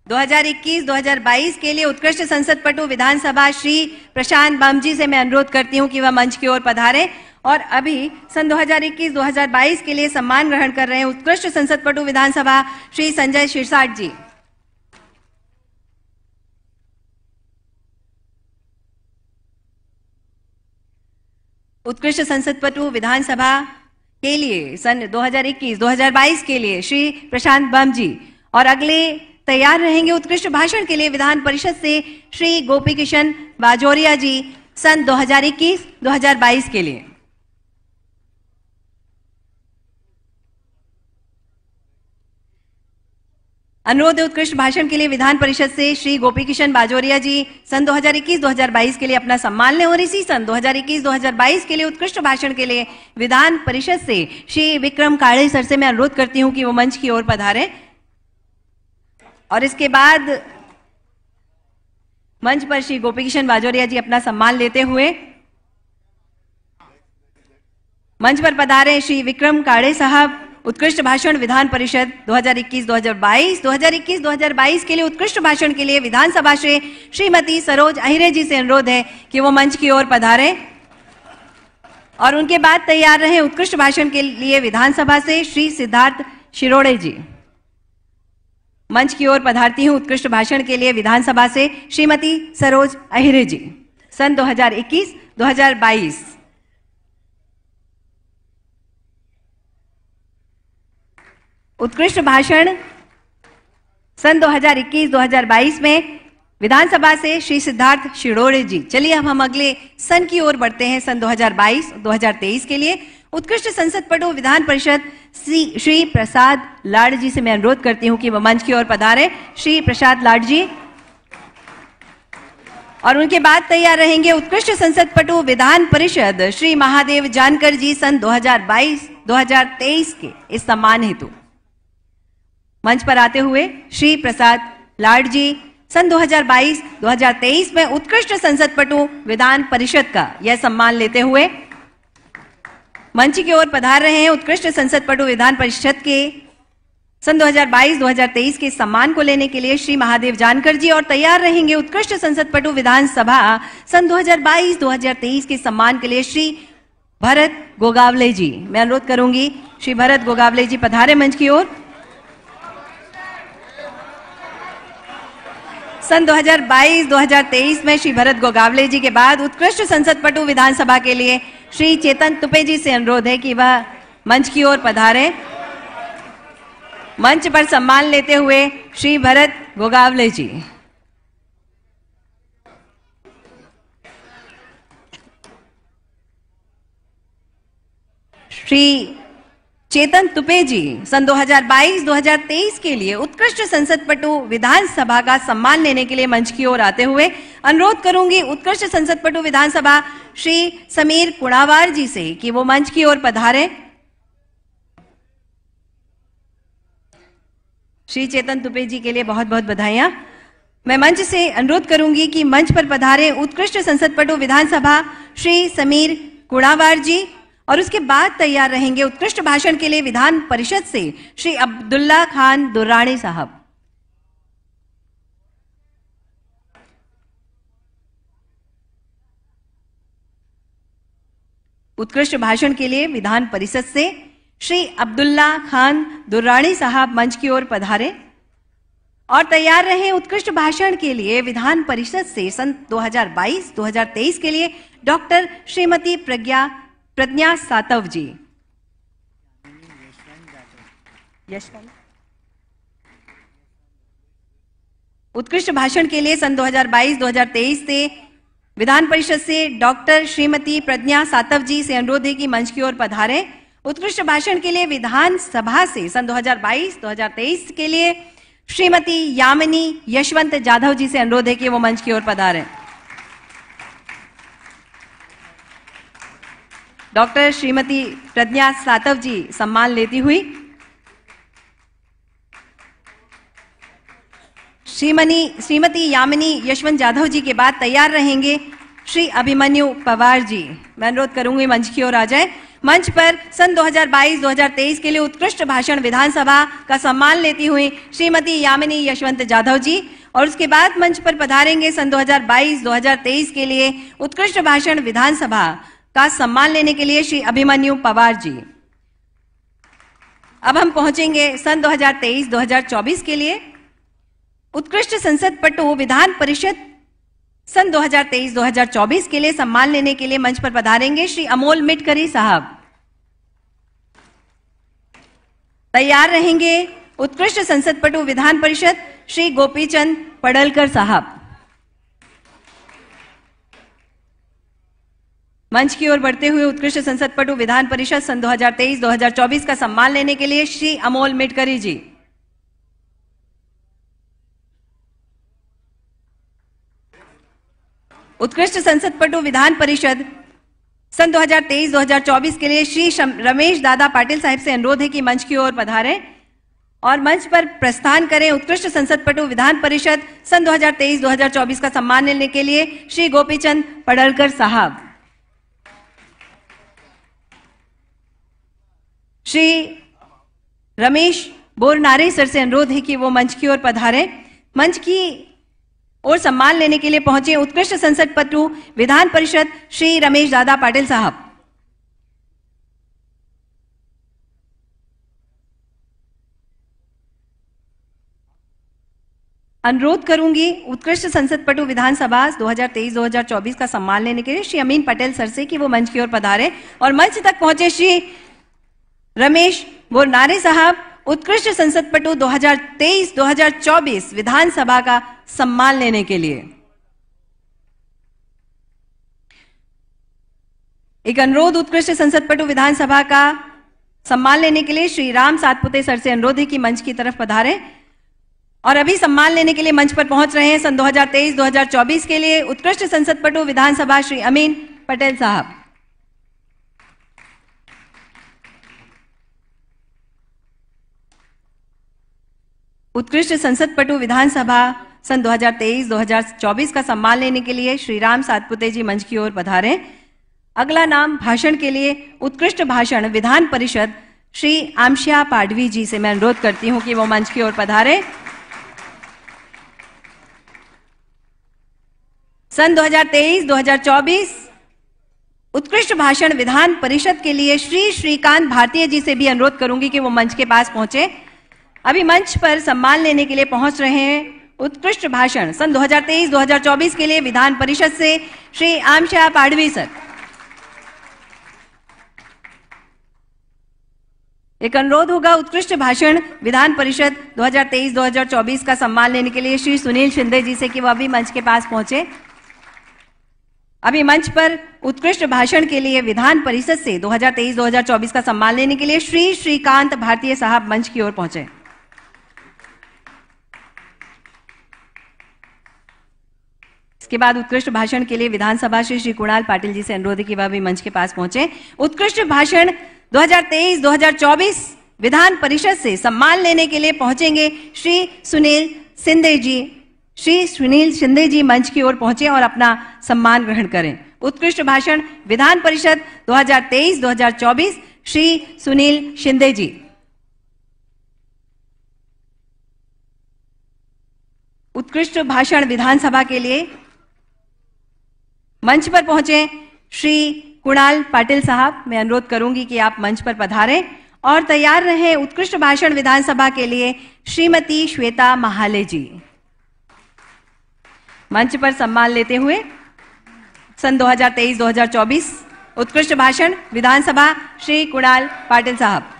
2021-2022 के लिए उत्कृष्ट संसद पटु विधानसभा श्री प्रशांत बम जी से मैं अनुरोध करती हूं कि वह मंच की ओर पधारें। और अभी सन 2021-2022 के लिए सम्मान ग्रहण कर रहे हैं उत्कृष्ट संसद पटु विधानसभा श्री संजय शिरसाट जी। उत्कृष्ट संसद पटु विधानसभा के लिए सन 2021-2022 के लिए श्री प्रशांत बम जी। और अगले तैयार रहेंगे उत्कृष्ट भाषण के लिए विधान परिषद से श्री गोपी किशन बाजोरिया जी सन 2021-2022 के लिए। अनुरोध है उत्कृष्ट भाषण के लिए विधान परिषद से श्री गोपी किशन बाजोरिया जी सन 2021-2022 के लिए अपना सम्मान लें। और इसी सन 2021-2022 के लिए उत्कृष्ट भाषण के लिए विधान परिषद से श्री विक्रम काळे सर से मैं अनुरोध करती हूं कि वो मंच की ओर पधारें। और इसके बाद मंच पर श्री गोपी किशन बाजोरिया जी अपना सम्मान लेते हुए मंच पर पधारे श्री विक्रम काळे साहब। उत्कृष्ट भाषण विधान परिषद 2021-2022 2021-2022 के लिए उत्कृष्ट भाषण के लिए विधानसभा से श्रीमती सरोज अहिरे जी से अनुरोध है कि वो मंच की ओर पधारें। और उनके बाद तैयार रहे उत्कृष्ट भाषण के लिए विधानसभा से श्री सिद्धार्थ शिरोड़े जी। मंच की ओर पधारती हूं उत्कृष्ट भाषण के लिए विधानसभा से श्रीमती सरोज अहिरे जी। सन 2021-2022 उत्कृष्ट भाषण सन 2021-2022 में विधानसभा से श्री सिद्धार्थ शिरोड़े जी। चलिए अब हम अगले सन की ओर बढ़ते हैं सन 2022-2023 के लिए। उत्कृष्ट संसद पटु विधान परिषद श्री प्रसाद लाड जी से मैं अनुरोध करती हूं कि वह मंच की ओर पधारें। श्री प्रसाद लाड जी। और उनके बाद तैयार रहेंगे उत्कृष्ट संसद पटु विधान परिषद श्री महादेव जानकर जी सन 2022-2023 के इस सम्मान हेतु। मंच पर आते हुए श्री प्रसाद लाड जी सन 2022-2023 में उत्कृष्ट संसद पटु विधान परिषद का यह सम्मान लेते हुए मंच की ओर पधार रहे हैं उत्कृष्ट संसद पटु विधान परिषद के सन 2022-2023 के सम्मान को लेने के लिए श्री महादेव जानकर जी। और तैयार रहेंगे उत्कृष्ट संसद पटु विधानसभा सन 2022-2023 के सम्मान के लिए श्री भरत गोगावले जी। मैं अनुरोध करूंगी श्री भरत गोगावले जी पधारे मंच की ओर। सन 2022-2023 में श्री भरत गोगावले जी के बाद उत्कृष्ट संसद पटु विधानसभा के लिए श्री चेतन तुपे जी से अनुरोध है कि वह मंच की ओर पधारें। मंच पर सम्मान लेते हुए श्री भरत गोगावले जी। श्री चेतन तुपे जी सन 2022-2023 के लिए उत्कृष्ट संसद पटु विधानसभा का सम्मान लेने के लिए मंच की ओर आते हुए अनुरोध करूंगी उत्कृष्ट संसद पटु विधानसभा श्री समीर कुणावार जी से कि वो मंच की ओर पधारें। श्री चेतन तुपे जी के लिए बहुत बहुत बधाइयां। मैं मंच से अनुरोध करूंगी कि मंच पर पधारे उत्कृष्ट संसद पटु विधानसभा श्री समीर कुणावार जी। और उसके बाद तैयार रहेंगे उत्कृष्ट भाषण के लिए विधान परिषद से श्री अब्दुल्ला खान दुर्रानी साहब। उत्कृष्ट भाषण के लिए विधान परिषद से श्री अब्दुल्ला खान दुर्रानी साहब मंच की ओर पधारे और तैयार रहे उत्कृष्ट भाषण के लिए विधान परिषद से सन 2022-2023 के लिए डॉक्टर श्रीमती प्रज्ञा सातव जी। उत्कृष्ट भाषण के लिए सन 2022-2023 से विधान परिषद से डॉक्टर श्रीमती प्रज्ञा सातव जी से अनुरोध है कि मंच की ओर पधारे। उत्कृष्ट भाषण के लिए विधान सभा से सन 2022-2023 के लिए श्रीमती यामिनी यशवंत जाधव जी से अनुरोध है कि वो मंच की ओर पधारें। डॉक्टर श्रीमती प्रज्ञा सातव जी सम्मान लेती हुई श्रीमती यामिनी यशवंत जाधव जी के बाद तैयार रहेंगे श्री अभिमन्यु पवार जी। मैं अनुरोध करूंगी मंच की ओर आ जाए। मंच पर सन 2022-2023 के लिए उत्कृष्ट भाषण विधानसभा का सम्मान लेती हुई श्रीमती यामिनी यशवंत जाधव जी और उसके बाद मंच पर पधारेंगे सन 2022-2023 के लिए उत्कृष्ट भाषण विधानसभा का सम्मान लेने के लिए श्री अभिमन्यु पवार जी। अब हम पहुंचेंगे सन 2023-2024 के लिए उत्कृष्ट संसद पटु विधान परिषद सन 2023-2024 के लिए सम्मान लेने के लिए मंच पर पधारेंगे श्री अमोल मिटकरी साहब। तैयार रहेंगे उत्कृष्ट संसद पटु विधान परिषद श्री गोपीचंद पडलकर साहब। मंच की ओर बढ़ते हुए उत्कृष्ट संसद पटु विधान परिषद सन 2023-2024 का सम्मान लेने के लिए श्री अमोल मिटकरी जी। उत्कृष्ट संसद पटु विधान परिषद सन 2023-2024 के लिए श्री रमेश दादा पाटिल साहब से अनुरोध है कि मंच की ओर पधारें और मंच पर प्रस्थान करें। उत्कृष्ट संसद पटु विधान परिषद सन 2023-2024 का सम्मान लेने के लिए श्री गोपीचंद पडलकर साहब। श्री रमेश बोरनारे सर से अनुरोध है कि वो मंच की ओर पधारें। मंच की और सम्मान लेने के लिए पहुंचे उत्कृष्ट संसद पटु विधान परिषद श्री रमेश दादा पाटिल साहब। अनुरोध करूंगी उत्कृष्ट संसद पटु विधानसभा 2023-2024 का सम्मान लेने के लिए श्री अमीन पटेल सर से कि वो मंच की ओर पधारे और मंच तक पहुंचे श्री रमेश बोरनारे साहब उत्कृष्ट संसद पटु 2023-2024 विधानसभा का सम्मान लेने के लिए। एक अनुरोध उत्कृष्ट संसद पटु विधानसभा का सम्मान लेने के लिए श्री राम सातपुते सर से अनुरोध है कि मंच की तरफ पधारें और अभी सम्मान लेने के लिए मंच पर पहुंच रहे हैं सन 2023-2024 के लिए उत्कृष्ट संसद पटु विधानसभा श्री अमीन पटेल साहब। उत्कृष्ट संसद पटु विधानसभा सन 2023-2024 का सम्मान लेने के लिए श्री राम सातपुते जी मंच की ओर पधारें। अगला नाम भाषण के लिए उत्कृष्ट भाषण विधान परिषद श्री आमशिया पाडवी जी से मैं अनुरोध करती हूं कि वो मंच की ओर पधारें। सन 2023-2024 उत्कृष्ट भाषण विधान परिषद के लिए श्री श्रीकांत भारतीय जी से भी अनुरोध करूंगी कि वो मंच के पास पहुंचे। अभी मंच पर सम्मान लेने के लिए पहुंच रहे हैं उत्कृष्ट भाषण सन 2023-2024 के लिए विधान परिषद से श्री आमशिया पाडवी सर। एक अनुरोध होगा उत्कृष्ट भाषण विधान परिषद 2023-2024 का सम्मान लेने के लिए श्री सुनील शिंदे जी से कि वह भी मंच के पास पहुंचे। अभी मंच पर उत्कृष्ट भाषण के लिए विधान परिषद से 2023-2024 का सम्मान लेने के लिए श्री श्रीकांत भारतीय साहब मंच की ओर पहुंचे। इसके बाद उत्कृष्ट भाषण के लिए विधानसभा श्री कुणाल पाटिल जी से अनुरोध है कि वह भी मंच के पास पहुंचे। उत्कृष्ट भाषण 2023-2024 विधान परिषद से सम्मान लेने के लिए पहुंचेंगे श्री सुनील शिंदे जी। श्री सुनील शिंदे जी मंच की ओर पहुंचे और अपना सम्मान ग्रहण करें। उत्कृष्ट भाषण विधान परिषद 2023-2024 श्री सुनील शिंदे जी। उत्कृष्ट भाषण विधानसभा के लिए मंच पर पहुंचे श्री कुणाल पाटिल साहब, मैं अनुरोध करूंगी कि आप मंच पर पधारें और तैयार रहें उत्कृष्ट भाषण विधानसभा के लिए श्रीमती श्वेता महाले जी। मंच पर सम्मान लेते हुए सन 2023-2024 उत्कृष्ट भाषण विधानसभा श्री कुणाल पाटिल साहब।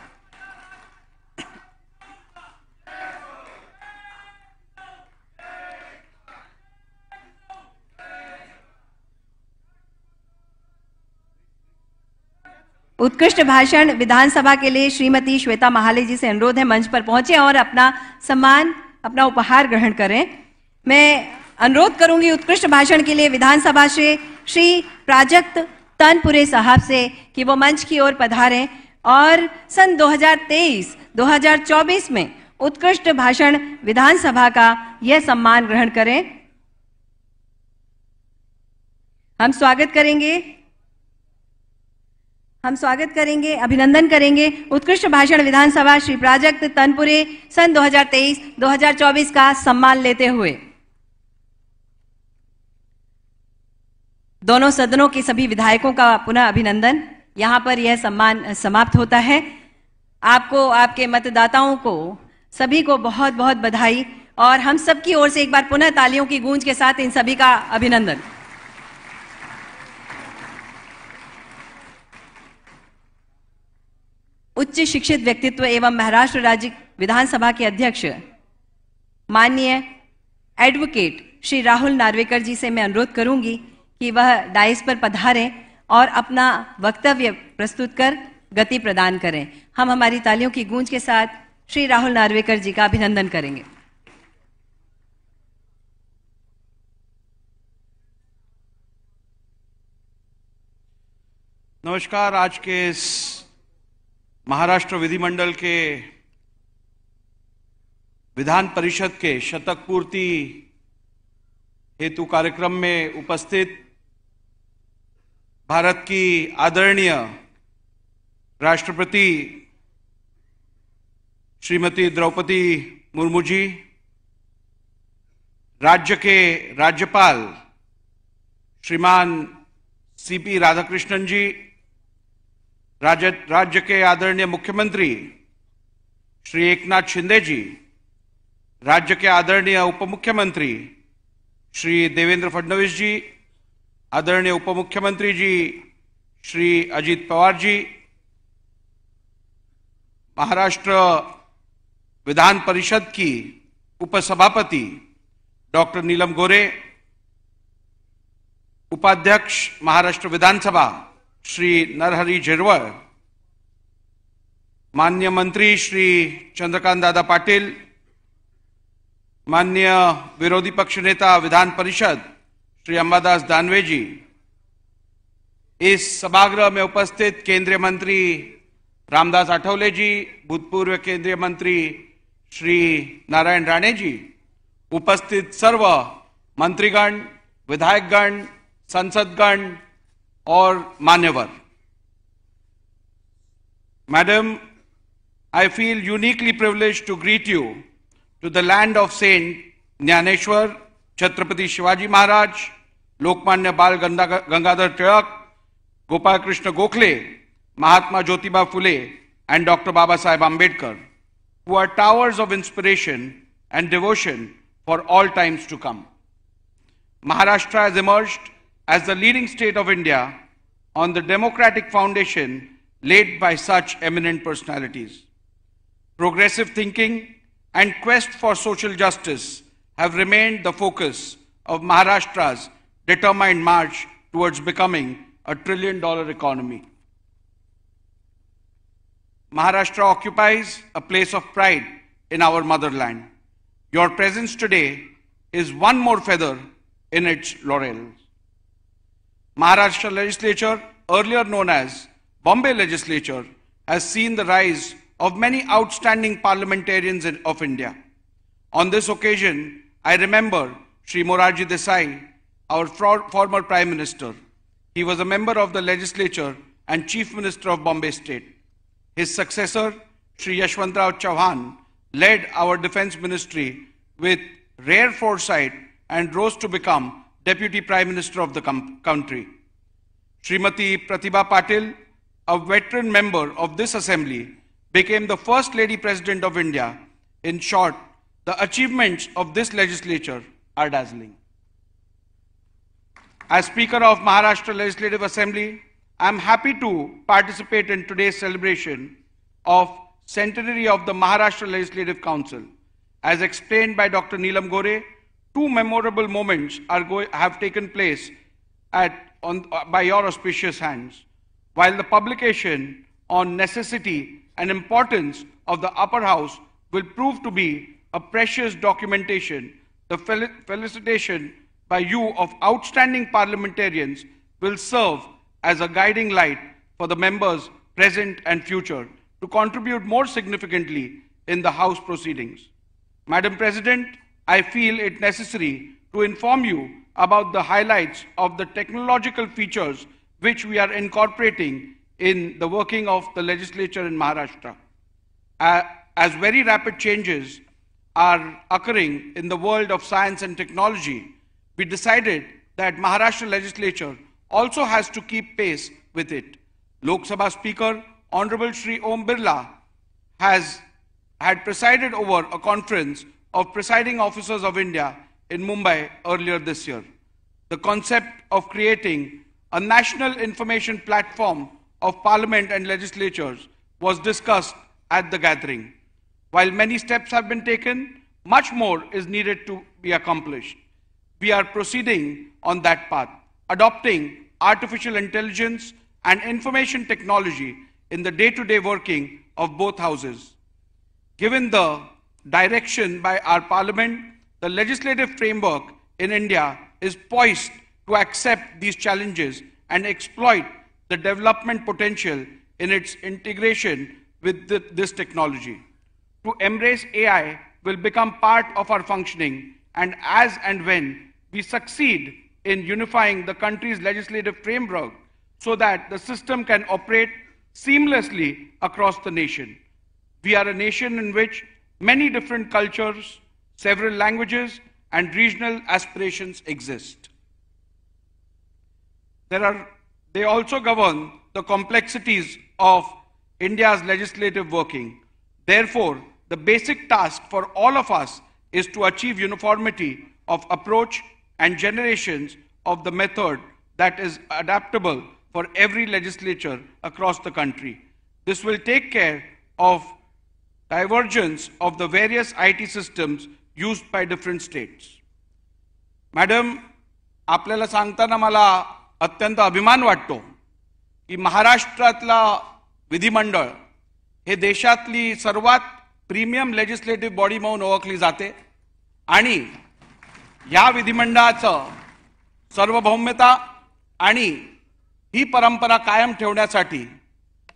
उत्कृष्ट भाषण विधानसभा के लिए श्रीमती श्वेता महाले जी से अनुरोध है मंच पर पहुंचे और अपना सम्मान, अपना उपहार ग्रहण करें। मैं अनुरोध करूंगी उत्कृष्ट भाषण के लिए विधानसभा से श्री प्राजक्त तनपुरे साहब से कि वो मंच की ओर पधारें और सन 2023-2024 में उत्कृष्ट भाषण विधानसभा का यह सम्मान ग्रहण करें। हम स्वागत करेंगे, अभिनंदन करेंगे उत्कृष्ट भाषण विधानसभा श्री प्राजक्त तनपुरे सन 2023-2024 का सम्मान लेते हुए। दोनों सदनों के सभी विधायकों का पुनः अभिनंदन। यहां पर यह सम्मान समाप्त होता है। आपको, आपके मतदाताओं को, सभी को बहुत बहुत बधाई और हम सबकी ओर से एक बार पुनः तालियों की गूंज के साथ इन सभी का अभिनंदन। उच्च शिक्षित व्यक्तित्व एवं महाराष्ट्र राज्य विधानसभा के अध्यक्ष माननीय एडवोकेट श्री राहुल नार्वेकर जी से मैं अनुरोध करूंगी कि वह डाइस पर पधारें और अपना वक्तव्य प्रस्तुत कर गति प्रदान करें। हम हमारी तालियों की गूंज के साथ श्री राहुल नार्वेकर जी का अभिनंदन करेंगे। नमस्कार। आज के इस महाराष्ट्र विधिमंडल के विधान परिषद के शतक पूर्ति हेतु कार्यक्रम में उपस्थित भारत की आदरणीय राष्ट्रपति श्रीमती द्रौपदी मुर्मू जी, राज्य के राज्यपाल श्रीमान सीपी राधाकृष्णन जी, राज्य के आदरणीय मुख्यमंत्री श्री एकनाथ शिंदे जी, राज्य के आदरणीय उपमुख्यमंत्री श्री देवेंद्र फडणवीस जी, आदरणीय उपमुख्यमंत्री जी श्री अजित पवार जी, महाराष्ट्र विधान परिषद की उपसभापति डॉक्टर नीलम गोरे, उपाध्यक्ष महाराष्ट्र विधानसभा श्री नरहरी झिरवळ, माननीय मंत्री श्री चंद्रकांत दादा पाटिल, माननीय विरोधी पक्ष नेता विधान परिषद श्री अंबादास दानवे जी, इस सभागृह में उपस्थित केंद्रीय मंत्री रामदास आठवले जी, भूतपूर्व केंद्रीय मंत्री श्री नारायण राणे जी, उपस्थित सर्व मंत्रीगण, विधायकगण, संसदगण और मान्यवर। Madam, I feel uniquely privileged to greet you to the land of Saint Jnaneshwar, Chhatrapati Shivaji Maharaj, Lokmanya Bal Gangadhar Tilak, Gopal Krishna Gokhale, Mahatma Jyotiba Phule, and Dr. Baba Saheb Ambedkar, who are towers of inspiration and devotion for all times to come. Maharashtra has emerged as the leading state of India on the democratic foundation laid by such eminent personalities. Progressive thinking and quest for social justice have remained the focus of Maharashtra's determined march towards becoming a trillion-dollar economy. Maharashtra occupies a place of pride in our motherland. Your presence today is one more feather in its laurels. Maharashtra legislature, earlier known as Bombay legislature, has seen the rise of many outstanding parliamentarians of India. On this occasion, I remember Shri Morarji Desai, our former Prime Minister. He was a member of the legislature and Chief Minister of Bombay State. His successor, Shri Yashwantrao Chauhan, led our Defence Ministry with rare foresight and rose to become Deputy Prime Minister of the country. Srimati Pratibha Patil, a veteran member of this assembly, became the first Lady President of India. In short, the achievements of this legislature are dazzling. As Speaker of Maharashtra Legislative Assembly, I am happy to participate in today's celebration of centenary of the Maharashtra Legislative Council. As explained by Dr. Neelam Gore, two memorable moments have taken place by your auspicious hands. While the publication on necessity and importance of the upper house will prove to be a precious documentation, the felicitation by you of outstanding parliamentarians will serve as a guiding light for the members present and future to contribute more significantly in the House proceedings. Madam President, I feel it necessary to inform you about the highlights of the technological features which we are incorporating in the working of the legislature in Maharashtra. As very rapid changes are occurring in the world of science and technology, we decided that Maharashtra legislature also has to keep pace with it. Lok Sabha Speaker Honorable Shri Om Birla had presided over a conference of presiding officers of India in Mumbai earlier this year. The concept of creating a national information platform of Parliament and legislatures was discussed at the gathering. While many steps have been taken, much more is needed to be accomplished. We are proceeding on that path, adopting artificial intelligence and information technology in the day-to-day working of both houses. Given the direction by our Parliament, the legislative framework in India is poised to accept these challenges and exploit the development potential in its integration with this technology. To embrace AI will become part of our functioning, and as and when we succeed in unifying the country's legislative framework so that the system can operate seamlessly across the nation. We are a nation in which many different cultures, several languages, and regional aspirations exist. They also govern the complexities of India's legislative working. Therefore, the basic task for all of us is to achieve uniformity of approach and generations of the method that is adaptable for every legislature across the country. This will take care of divergence of the various IT systems used by different states. Madam, आपल्याला सांगताना मला अत्यंत अभिमान वाटतो की महाराष्ट्रातला विधिमंडळ हे देशातली सर्वात प्रीमियम लेजिस्लेटिव्ह बॉडी म्हणून ओळखली जाते आणि या विधिमंडळाचं सार्वभौमता आणि ही परंपरा कायम ठेवण्यासाठी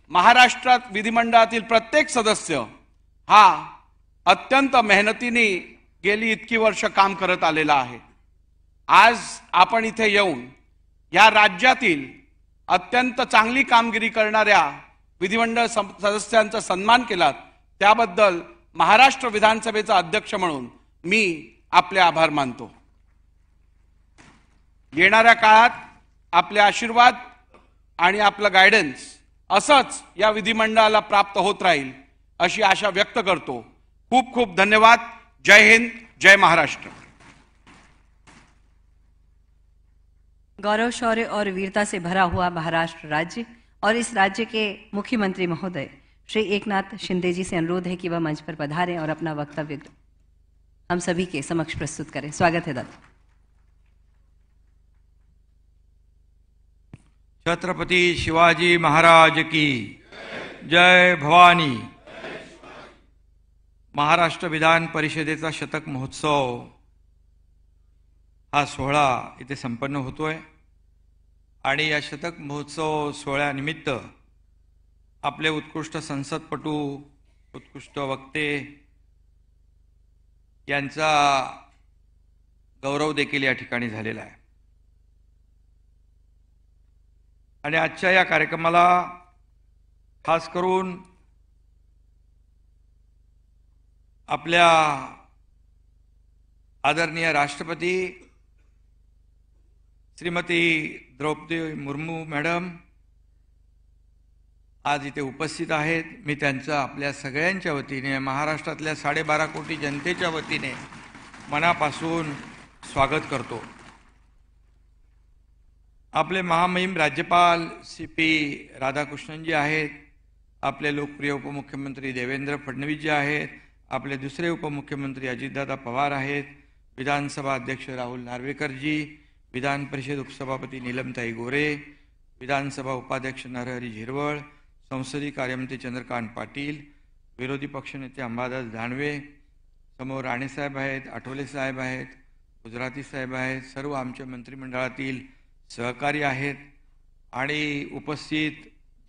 महाराष्ट्रात विधिमंडळातील प्रत्येक सदस्य हा अत्यंत मेहनतीने गेली इतकी वर्ष काम करत आलेला आहे. आज आपण इथे येऊन या राज्यातील अत्यंत चांगली कामगिरी करणाऱ्या विधिमंडळ सदस्यांचा सन्मान केलात त्याबद्दल महाराष्ट्र विधानसभेचा अध्यक्ष म्हणून मी आपले आभार मानतो. येणाऱ्या काळात आपले आशीर्वाद आणि आपलं गायडन्स असंच या विधिमंडळाला प्राप्त होत राहील अशी आशा व्यक्त करतो. खूप खूप धन्यवाद. जय हिंद, जय महाराष्ट्र. गौरव, शौर्य और वीरता से भरा हुआ महाराष्ट्र राज्य और इस राज्य के मुख्यमंत्री महोदय श्री एकनाथ शिंदे जी से अनुरोध है कि वह मंच पर पधारें और अपना वक्तव्य हम सभी के समक्ष प्रस्तुत करें. स्वागत है दादा. छत्रपति शिवाजी महाराज की जय. भवानी. महाराष्ट्र विधान परिषदेचा शतक महोत्सव हा सोहळा इथे संपन्न होतोय आणि या शतक महोत्सव सोहळ्यानिमित्त आपले उत्कृष्ट संसदपटू, उत्कृष्ट वक्ते यांचा गौरव देखील या ठिकाणी झालेला आहे. आणि आजच्या या कार्यक्रमाला खास करून आपल्या आदरणीय राष्ट्रपती श्रीमती द्रौपदी मुर्मू मॅडम आज इथे उपस्थित आहेत. मी त्यांचं आपल्या सगळ्यांच्या वतीने, महाराष्ट्रातल्या 12.5 कोटी जनतेच्या वतीने मनापासून स्वागत करतो. आपले महामहिम राज्यपाल CP राधाकृष्णनजी आहेत, आपले लोकप्रिय उपमुख्यमंत्री देवेंद्र फडणवीसजी आहेत, आपले दुसरे उपमुख्यमंत्री अजितदादा पवार आहेत, विधानसभा अध्यक्ष राहुल नार्वेकरजी, विधान परिषद उपसभापती नीलमताई गोरे, विधानसभा उपाध्यक्ष नरहरी झिरवळ, संसदीय कार्यमंत्री चंद्रकांत पाटील, विरोधी पक्षनेते अंबादास दानवे, समोर राणेसाहेब आहेत, आठवले साहेब आहेत, गुजराती साहेब आहेत, सर्व आमच्या मंत्रिमंडळातील सहकारी आहेत आणि उपस्थित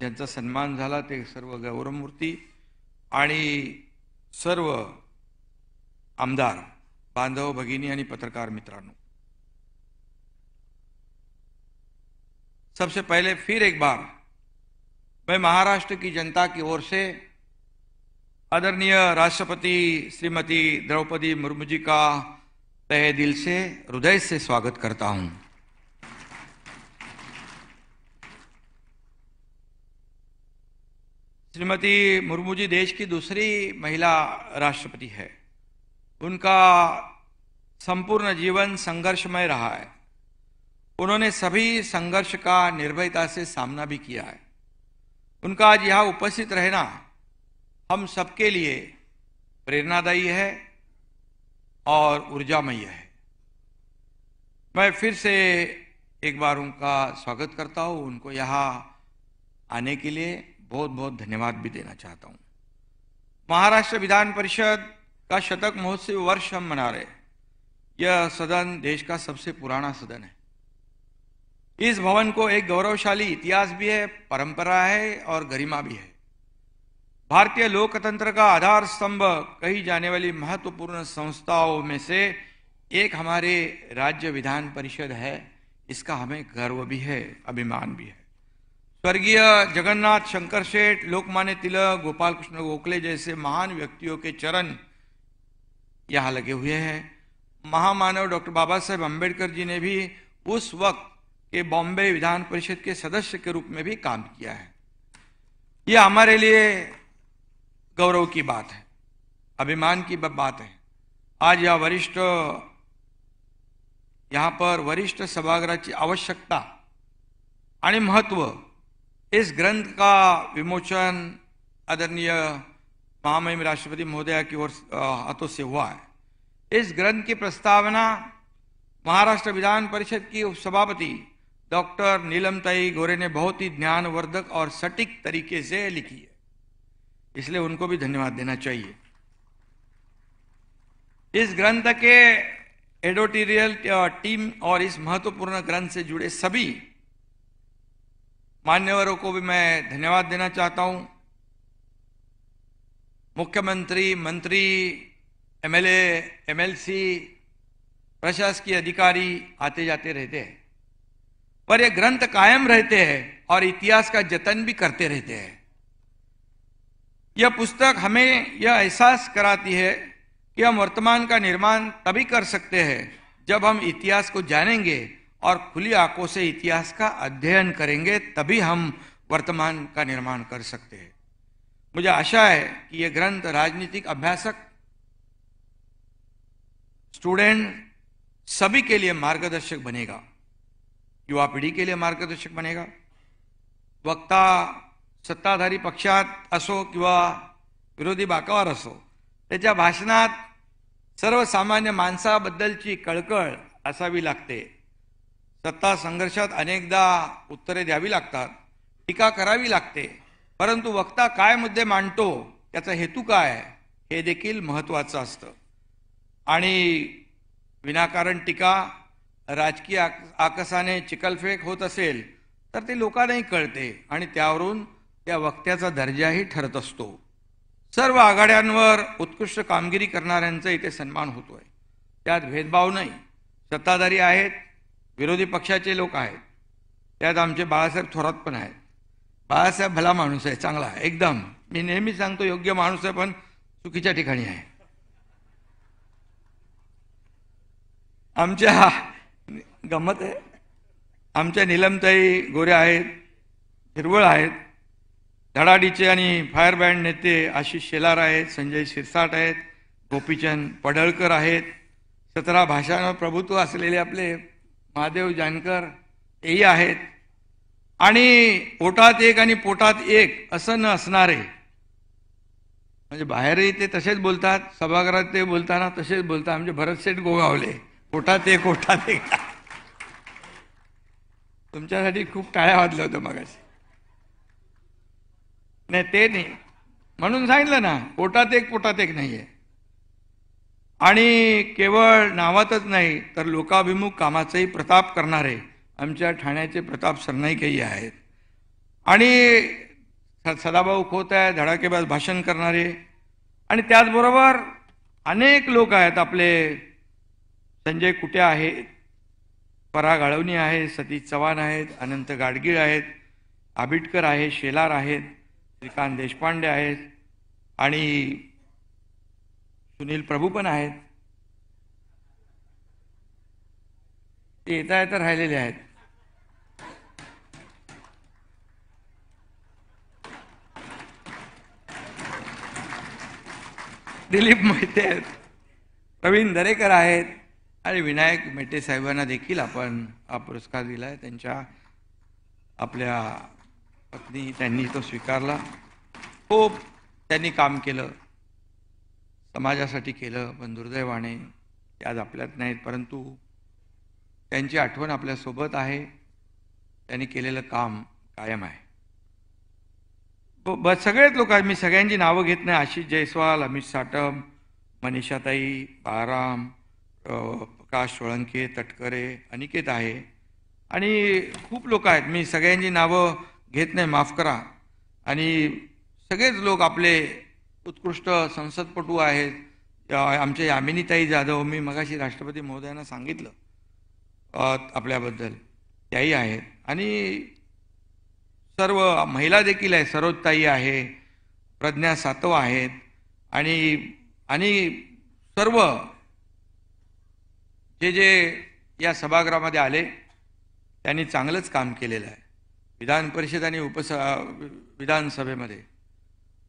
ज्यांचा सन्मान झाला ते सर्व गौरवमूर्ती आणि सर्व आमदार बांधव भगिनी आणि पत्रकार मित्रांनो, सबसे पहले फिर एक बार मैं महाराष्ट्र की जनता की ओर से आदरणीय राष्ट्रपति श्रीमती द्रौपदी मुर्मू जी का तहे दिल से, हृदय से स्वागत करता हूं. श्रीमती मुर्मू जी देश की दूसरी महिला राष्ट्रपति है. उनका संपूर्ण जीवन संघर्षमय रहा है. उन्होंने सभी संघर्ष का निर्भयता से सामना भी किया है. उनका आज यहाँ उपस्थित रहना हम सबके लिए प्रेरणादायी है और ऊर्जामयी है. मैं फिर से एक बार उनका स्वागत करता हूँ. उनको यहाँ आने के लिए बहुत बहुत धन्यवाद भी देना चाहता हूँ. महाराष्ट्र विधान परिषद का शतक महोत्सव वर्ष हम मना रहे. यह सदन देश का सबसे पुराना सदन है. इस भवन को एक गौरवशाली इतिहास भी है, परंपरा है और गरिमा भी है. भारतीय लोकतंत्र का आधार स्तंभ कही जाने वाली महत्वपूर्ण संस्थाओं में से एक हमारे राज्य विधान परिषद है. इसका हमें गर्व भी है, अभिमान भी है. स्वर्गीय जगन्नाथ शंकर शेठ, लोकमान्य तिलक, गोपाल कृष्ण गोखले जैसे महान व्यक्तियों के चरण यहाँ लगे हुए हैं. महामानव डॉक्टर बाबा साहेब अम्बेडकर जी ने भी उस वक्त के बॉम्बे विधान परिषद के सदस्य के रूप में भी काम किया है. यह हमारे लिए गौरव की बात है, अभिमान की बात है. आज यहाँ पर वरिष्ठ सभागृहाची आवश्यकता आणि महत्व, इस ग्रंथ का विमोचन आदरणीय महामहिम राष्ट्रपति महोदया की ओर हाथों से हुआ है. इस ग्रंथ की प्रस्तावना महाराष्ट्र विधान परिषद की उपसभापति डॉक्टर नीलमताई गोरे ने बहुत ही ज्ञानवर्धक और सटीक तरीके से लिखी है, इसलिए उनको भी धन्यवाद देना चाहिए. इस ग्रंथ के एडिटोरियल टीम और इस महत्वपूर्ण ग्रंथ से जुड़े सभी मान्यवरों को भी मैं धन्यवाद देना चाहता हूं. मुख्यमंत्री, मंत्री, MLA, MLC, प्रशासकीय अधिकारी आते जाते रहते हैं, पर ये ग्रंथ कायम रहते हैं और इतिहास का जतन भी करते रहते हैं. यह पुस्तक हमें यह एहसास कराती है कि हम वर्तमान का निर्माण तभी कर सकते हैं जब हम इतिहास को जानेंगे और खुली आंखों से इतिहास का अध्ययन करेंगे, तभी हम वर्तमान का निर्माण कर सकते हैं. मुझे आशा है कि यह ग्रंथ राजनीतिक अभ्यासक, स्टूडेंट सभी के लिए मार्गदर्शक बनेगा. युवा पीढ़ी के लिए मार्गदर्शक बनेगा. वक्ता सत्ताधारी पक्षात असो किंवा विरोधी बाकावर असो, त्याच्या भाषणात सर्वसामान्य माणसाबद्दलची कळकळ असावी लागते. सत्ता संघर्षात अनेकदा उत्तरे द्यावी लागतात, टीका करावी लागते, परंतु वक्ता काय मुद्दे मांडतो, त्याचा हेतू काय, हे देखील महत्त्वाचं असतं. आणि विनाकारण टीका, राजकीय आकसाने चिखलफेक होत असेल तर ते लोकांनाही कळते आणि त्यावरून त्या वक्त्याचा दर्जाही ठरत असतो. सर्व आघाड्यांवर उत्कृष्ट कामगिरी करणाऱ्यांचा इथे सन्मान होतोय. त्यात भेदभाव नाही. सत्ताधारी आहेत, विरोधी पक्षाचे लोक आहेत, त्यात आमचे बाळासाहेब थोरात पण आहेत. बाळासाहेब भला माणूस आहे, चांगला आहे एकदम. मी नेहमी सांगतो योग्य माणूस आहे, पण चुकीच्या ठिकाणी आहे. आमच्या गमत आहे, आमच्या नीलमताई गोरे आहेत, हिरवळ आहेत, धडाडीचे आणि फायर बँड नेते आशिष शेलार आहेत, संजय शिरसाट आहेत, गोपीचंद पडळकर आहेत, 17 भाषांवर प्रभुत्व असलेले आपले महादेव जानकर तेही आहेत, आणि पोटात एक आणि पोटात एक असं न असणारे, म्हणजे बाहेरही ते तसेच बोलतात, सभागृहात ते बोलताना तसेच बोलतात, आमचे भरतशेठ गोगावले पोटात एक पोटात एक. तुमच्यासाठी खूप टाळ्या वाजल्या होत्या मगाशी. नाही ते नाही, म्हणून सांगितलं ना, पोटात एक नाहीये. आणि केवळ नावातच नाही तर लोकाभिमुख कामाचाही प्रताप करणारे आमच्या ठाण्याचे प्रताप सरनाईकही आहेत. आणि सदाभाऊ खोत आहे, धडाकेबाज भाषण करणारे. आणि त्याचबरोबर अनेक लोक आहेत, आपले संजय कुटे आहेत, पराग आळवणी आहे, सतीश चव्हाण आहेत, अनंत गाडगीळ आहेत, आबिटकर आहे, शेलार आहेत, श्रीकांत देशपांडे आहेत, आणि सुनील प्रभू पण आहेत. ते येता येता राहिलेले आहेत. दिलीप मोहिते आहेत, प्रवीण दरेकर आहेत, आणि विनायक मेटे साहेबांना देखील आपण हा पुरस्कार दिला आहे. त्यांच्या आपल्या पत्नी त्यांनी तो स्वीकारला. खूप त्यांनी काम केलं, समाजासाठी केलं, पण दुर्दैवाने ते आज आपल्यात नाहीत, परंतु त्यांची आठवण आपल्यासोबत आहे. त्यांनी केलेलं काम कायम आहे. सगळेच लोक आहेत, मी सगळ्यांची नावं घेत नाही. आशिष जयस्वाल, अमित साटम, मनीषाताई, बाराम, प्रकाश सोळंके, तटकरे, अनिकेत आहे, आणि खूप लोक आहेत. मी सगळ्यांची नावं घेत नाही, माफ करा. आणि सगळेच लोक आपले उत्कृष्ट संसदपटू आहेत. आमचे यामिनीताई जाधव, मी मगाशी राष्ट्रपती महोदयांना सांगितलं आपल्याबद्दल, त्याही आहेत. आणि सर्व महिला देखील आहे, सरोजताई आहे, प्रज्ञा सातव आहेत, आणि सर्व जे या सभागृहामध्ये आले त्यांनी चांगलंच काम केलेलं आहे विधान परिषद आणि विधानसभेमध्ये.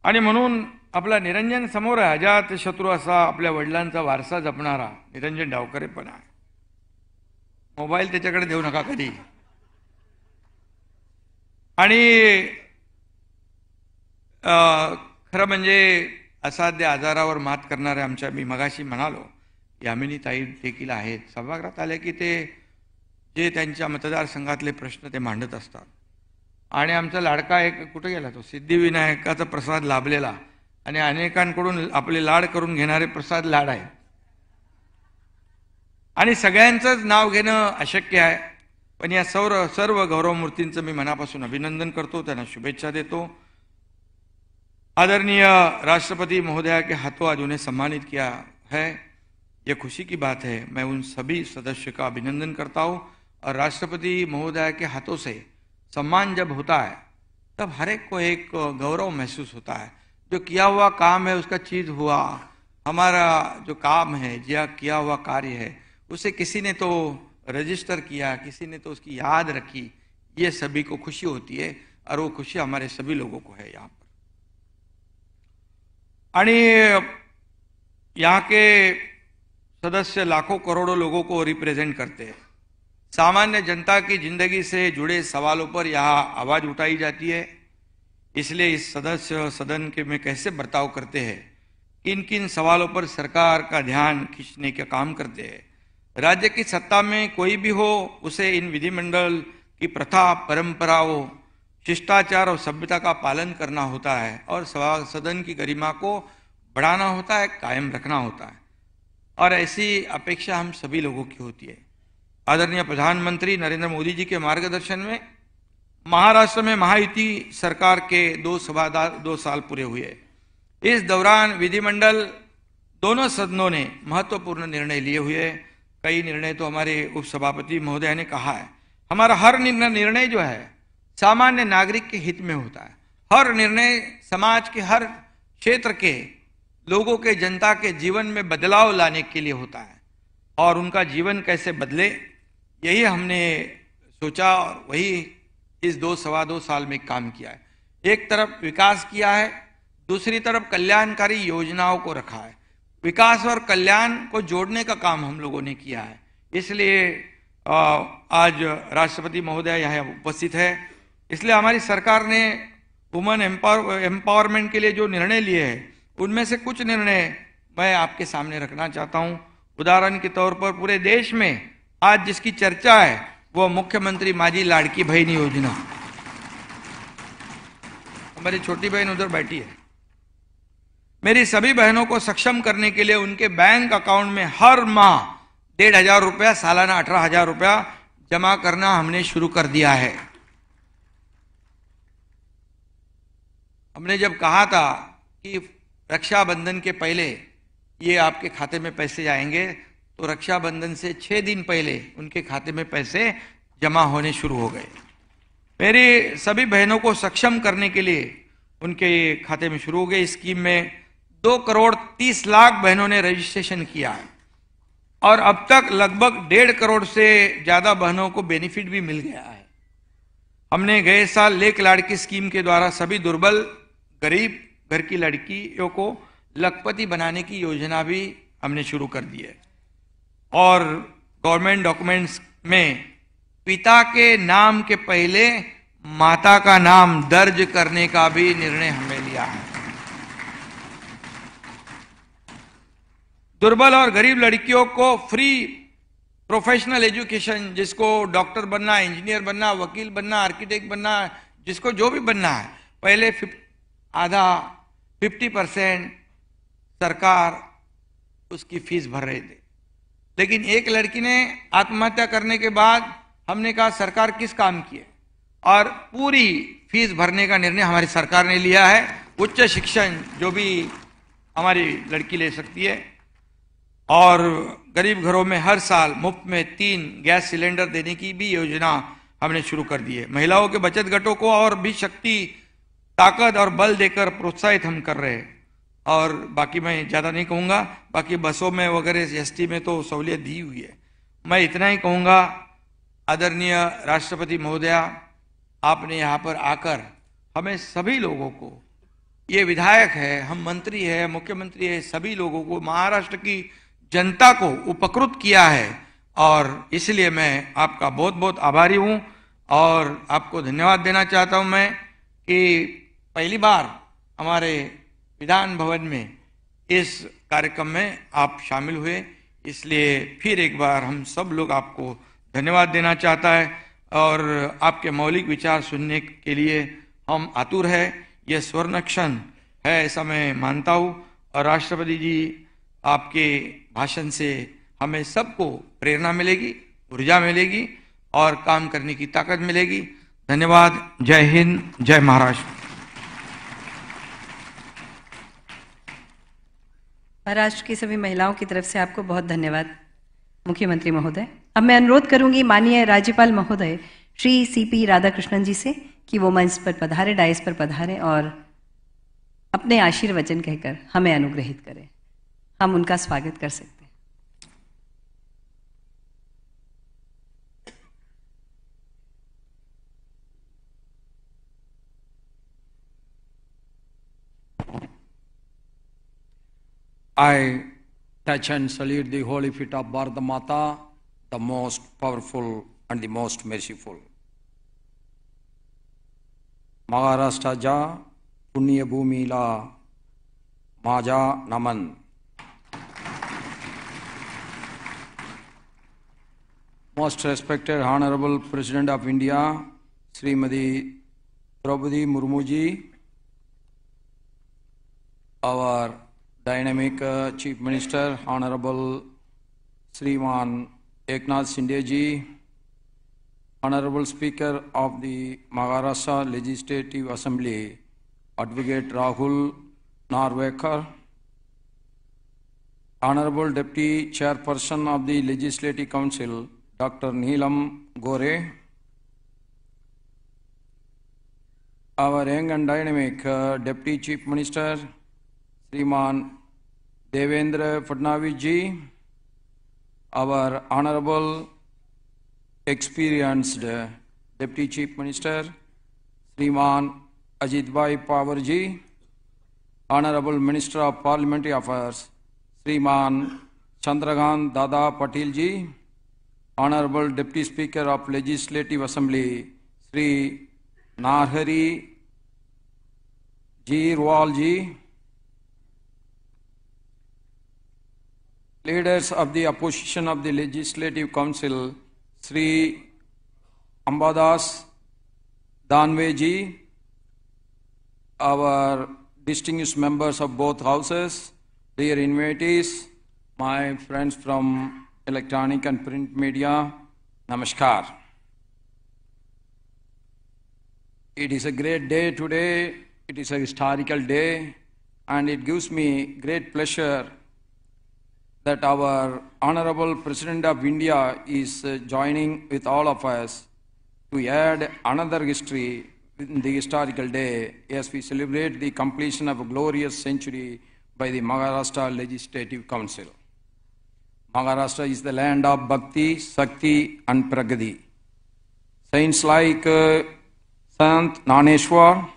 आणि म्हणून आपला निरंजन समोर आहे, अजात शत्रू असा आपल्या वडिलांचा वारसा जपणारा निरंजन डावकरे पण आहे. मोबाईल त्याच्याकडे देऊ नका कधी. आणि खरं म्हणजे असाध्य आजारावर मात करणारे आमच्या, मी मगाशी म्हणालो, यामिनीताई देखील आहेत. सभागृहात आले की ते जे त्यांच्या मतदारसंघातले प्रश्न ते मांडत असतात. आणि आमचा लाडका एक कुठे गेला तो, सिद्धिविनायकाचा प्रसाद लाभलेला आणि अनेकांकडून आपले लाड करून घेणारे प्रसाद लाड आहे. आणि सगळ्यांचंच नाव घेणं अशक्य आहे, पण या सर्व गौरवमूर्तींचं मी मनापासून अभिनंदन करतो, त्यांना शुभेच्छा देतो. आदरणीय राष्ट्रपति महोदया के हाथों आज उन्हें सम्मानित किया है, ये खुशी की बात है. मैं उन सभी सदस्य का अभिनंदन करता हूँ. और राष्ट्रपति महोदया के हाथों से सम्मान जब होता है तब हर एक को एक गौरव महसूस होता है. जो किया हुआ काम है उसका चीज हुआ, हमारा जो काम है, जो किया हुआ कार्य है, उसे किसी ने तो रजिस्टर किया, किसी ने तो उसकी याद रखी, ये सभी को खुशी होती है. और वो खुशी हमारे सभी लोगों को है यहाँ पर. आणि यहाँ के सदस्य लाखों करोड़ों लोगों को रिप्रेजेंट करते हैं. सामान्य जनता की जिंदगी से जुड़े सवालों पर यहाँ आवाज उठाई जाती है. इसलिए इस सदस्य सदन के में कैसे बर्ताव करते हैं, किन किन सवालों पर सरकार का ध्यान खींचने का काम करते हैं. राज्य की सत्ता में कोई भी हो, उसे इन विधिमंडल की प्रथा, परंपराओं, शिष्टाचार और सभ्यता का पालन करना होता है और सदन की गरिमा को बढ़ाना होता है, कायम रखना होता है. और ऐसी अपेक्षा हम सभी लोगों की होती है. आदरणीय प्रधानमंत्री नरेंद्र मोदी जी के मार्गदर्शन में महाराष्ट्र में महायुति सरकार के 2 साल पूरे हुए. इस दौरान विधिमंडल दोनों सदनों ने महत्वपूर्ण निर्णय लिए हुए. कई निर्णय तो हमारे उपसभापति महोदय ने कहा है, हमारा हर निर्णय जो है सामान्य नागरिक के हित में होता है. हर निर्णय समाज के हर क्षेत्र के लोगों के, जनता के जीवन में बदलाव लाने के लिए होता है. और उनका जीवन कैसे बदले, यही हमने सोचा और वही इस 2-2.25 साल में काम किया है। एक तरफ विकास किया है, दूसरी तरफ कल्याणकारी योजनाओं को रखा है। विकास और कल्याण को जोड़ने का काम हम लोगों ने किया है। इसलिए आज राष्ट्रपति महोदय यहाँ उपस्थित है। इसलिए हमारी सरकार ने वुमेन एम्पावरमेंट के लिए जो निर्णय लिए हैं उनमें से कुछ निर्णय मैं आपके सामने रखना चाहता हूँ। उदाहरण के तौर पर पूरे देश में आज जिसकी चर्चा है वो मुख्यमंत्री माझी लाड़की बहन योजना। हमारी छोटी बहन उधर बैठी है। मेरी सभी बहनों को सक्षम करने के लिए उनके बैंक अकाउंट में हर माह 1,500 रुपया, सालाना 18,000 रुपया जमा करना हमने शुरू कर दिया है। हमने जब कहा था कि रक्षाबंधन के पहले ये आपके खाते में पैसे आएंगे, तो रक्षाबंधन से 6 दिन पहले उनके खाते में पैसे जमा होने शुरू हो गए। मेरी सभी बहनों को सक्षम करने के लिए उनके खाते में शुरू हो गए। इस स्कीम में 2,30,00,000 बहनों ने रजिस्ट्रेशन किया है और अब तक लगभग 1.5 करोड़ से ज्यादा बहनों को बेनिफिट भी मिल गया है। हमने गए साल लेक लाड़की स्कीम के द्वारा सभी दुर्बल गरीब घर की लड़कियों को लखपति बनाने की योजना भी हमने शुरू कर दी है। और गवर्नमेंट डॉक्यूमेंट्स में पिता के नाम के पहले माता का नाम दर्ज करने का भी निर्णय हमने लिया है। दुर्बल और गरीब लड़कियों को फ्री प्रोफेशनल एजुकेशन, जिसको डॉक्टर बनना, इंजीनियर बनना, वकील बनना, आर्किटेक्ट बनना, जिसको जो भी बनना है, पहले 50% सरकार उसकी फीस भर रहे थे। लेकिन एक लड़की ने आत्महत्या करने के बाद हमने कहा सरकार किस काम की है, और पूरी फीस भरने का निर्णय हमारी सरकार ने लिया है। उच्च शिक्षण जो भी हमारी लड़की ले सकती है, और गरीब घरों में हर साल मुफ्त में 3 गैस सिलेंडर देने की भी योजना हमने शुरू कर दी है। महिलाओं के बचत घटों को और भी शक्ति, ताकत और बल देकर प्रोत्साहित हम कर रहे हैं। और बाकी मैं ज़्यादा नहीं कहूँगा, बाकी बसों में वगैरह एसटी में तो सहूलियत दी हुई है। मैं इतना ही कहूँगा, आदरणीय राष्ट्रपति महोदया, आपने यहाँ पर आकर हमें सभी लोगों को, ये विधायक है, हम मंत्री है, मुख्यमंत्री है, सभी लोगों को, महाराष्ट्र की जनता को उपकृत किया है। और इसलिए मैं आपका बहुत बहुत आभारी हूँ और आपको धन्यवाद देना चाहता हूँ मैं कि पहली बार हमारे विधान भवन में इस कार्यक्रम में आप शामिल हुए। इसलिए फिर एक बार हम सब लोग आपको धन्यवाद देना चाहता है और आपके मौलिक विचार सुनने के लिए हम आतुर है। यह स्वर्ण क्षण है ऐसा मैं मानता हूँ। और राष्ट्रपति जी, आपके भाषण से हमें सबको प्रेरणा मिलेगी, ऊर्जा मिलेगी और काम करने की ताकत मिलेगी। धन्यवाद। जय हिंद, जय महाराष्ट्र। महाराष्ट्र की सभी महिलाओं की तरफ से आपको बहुत धन्यवाद मुख्यमंत्री महोदय। अब मैं अनुरोध करूंगी माननीय राज्यपाल महोदय श्री CP राधाकृष्णन जी से कि वो मंच पर पधारे, डायस पर पधारें और अपने आशीर्वचन कहकर हमें अनुग्रहित करें। हम उनका स्वागत कर सकते हैं। I touch and salute the holy feet of Bharata Mata, the most powerful and the most merciful. Maharashtra ja punya bhumi la maja naman. Most respected Honorable President of India, Srimati Draupadi Murmu ji, our dynamic Chief Minister, Honorable Sriman Eknath Shinde ji, Honorable Speaker of the Maharashtra Legislative Assembly, Advocate Rahul Narvekar, Honorable Deputy Chairperson of the Legislative Council, Dr. Neelam Gore, our young and dynamic Deputy Chief Minister, Sriman Devendra Fadnavis ji, our Honorable experienced Deputy Chief Minister, Sriman Ajitbhai Pawarji, Honorable Minister of Parliamentary Affairs, Sriman Chandrakant Dada Patilji, Honorable Deputy Speaker of Legislative Assembly, Sri Narhari G. Rualji, leaders of the opposition of the Legislative Council, Sri Ambadas Danveji, our distinguished members of both houses, dear invitees, my friends from electronic and print media, Namaskar. It is a great day today, it is a historical day, and it gives me great pleasure that our Honorable President of India is joining with all of us to add another history in the historical day as we celebrate the completion of a glorious century by the Maharashtra Legislative Council. Maharashtra is the land of Bhakti, Sakti and Pragati. Saints like Sant Naneshwar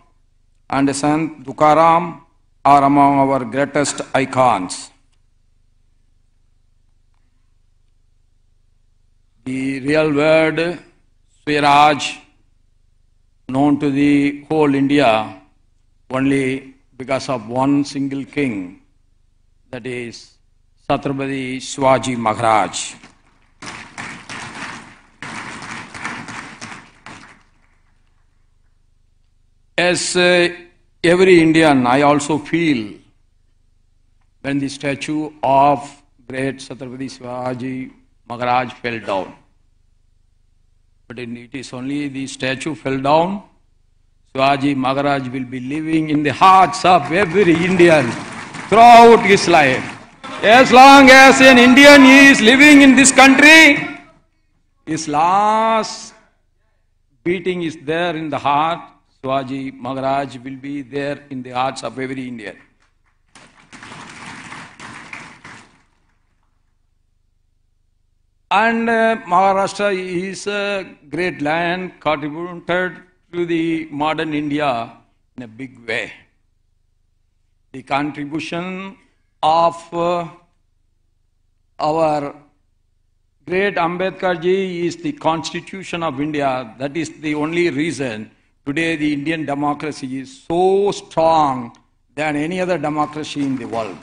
and Sant Tukaram are among our greatest icons. The real word Swaraj, known to the whole India only because of one single king, that is Chhatrapati Shivaji Maharaj. As every Indian, I also feel when the statue of great Chhatrapati Shivaji Maharaj fell down. But it is only the statue fell down. Shivaji Maharaj will be living in the hearts of every Indian throughout his life. As long as an Indian is living in this country, his last beating is there in the heart. Shivaji Maharaj will be there in the hearts of every Indian. And Maharashtra is a great land, contributed to the modern India in a big way. The contribution of our great Ambedkar ji is the Constitution of India. That is the only reason today the Indian democracy is so strong than any other democracy in the world.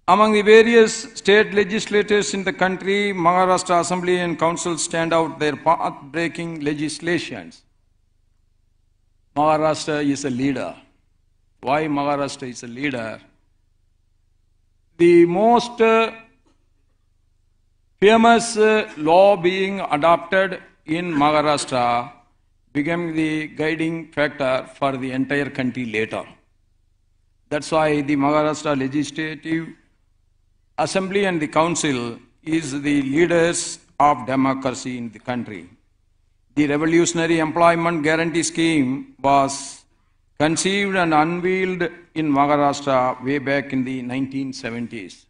Among the various state legislators in the country, Maharashtra Assembly and Council stand out their path-breaking legislations. Maharashtra is a leader. Why Maharashtra is a leader? The most famous law being adopted in Maharashtra became the guiding factor for the entire country later. That's why the Maharashtra Legislative Assembly and the Council is the leaders of democracy in the country. The revolutionary employment guarantee scheme was conceived and unveiled in Maharashtra way back in the 1970s.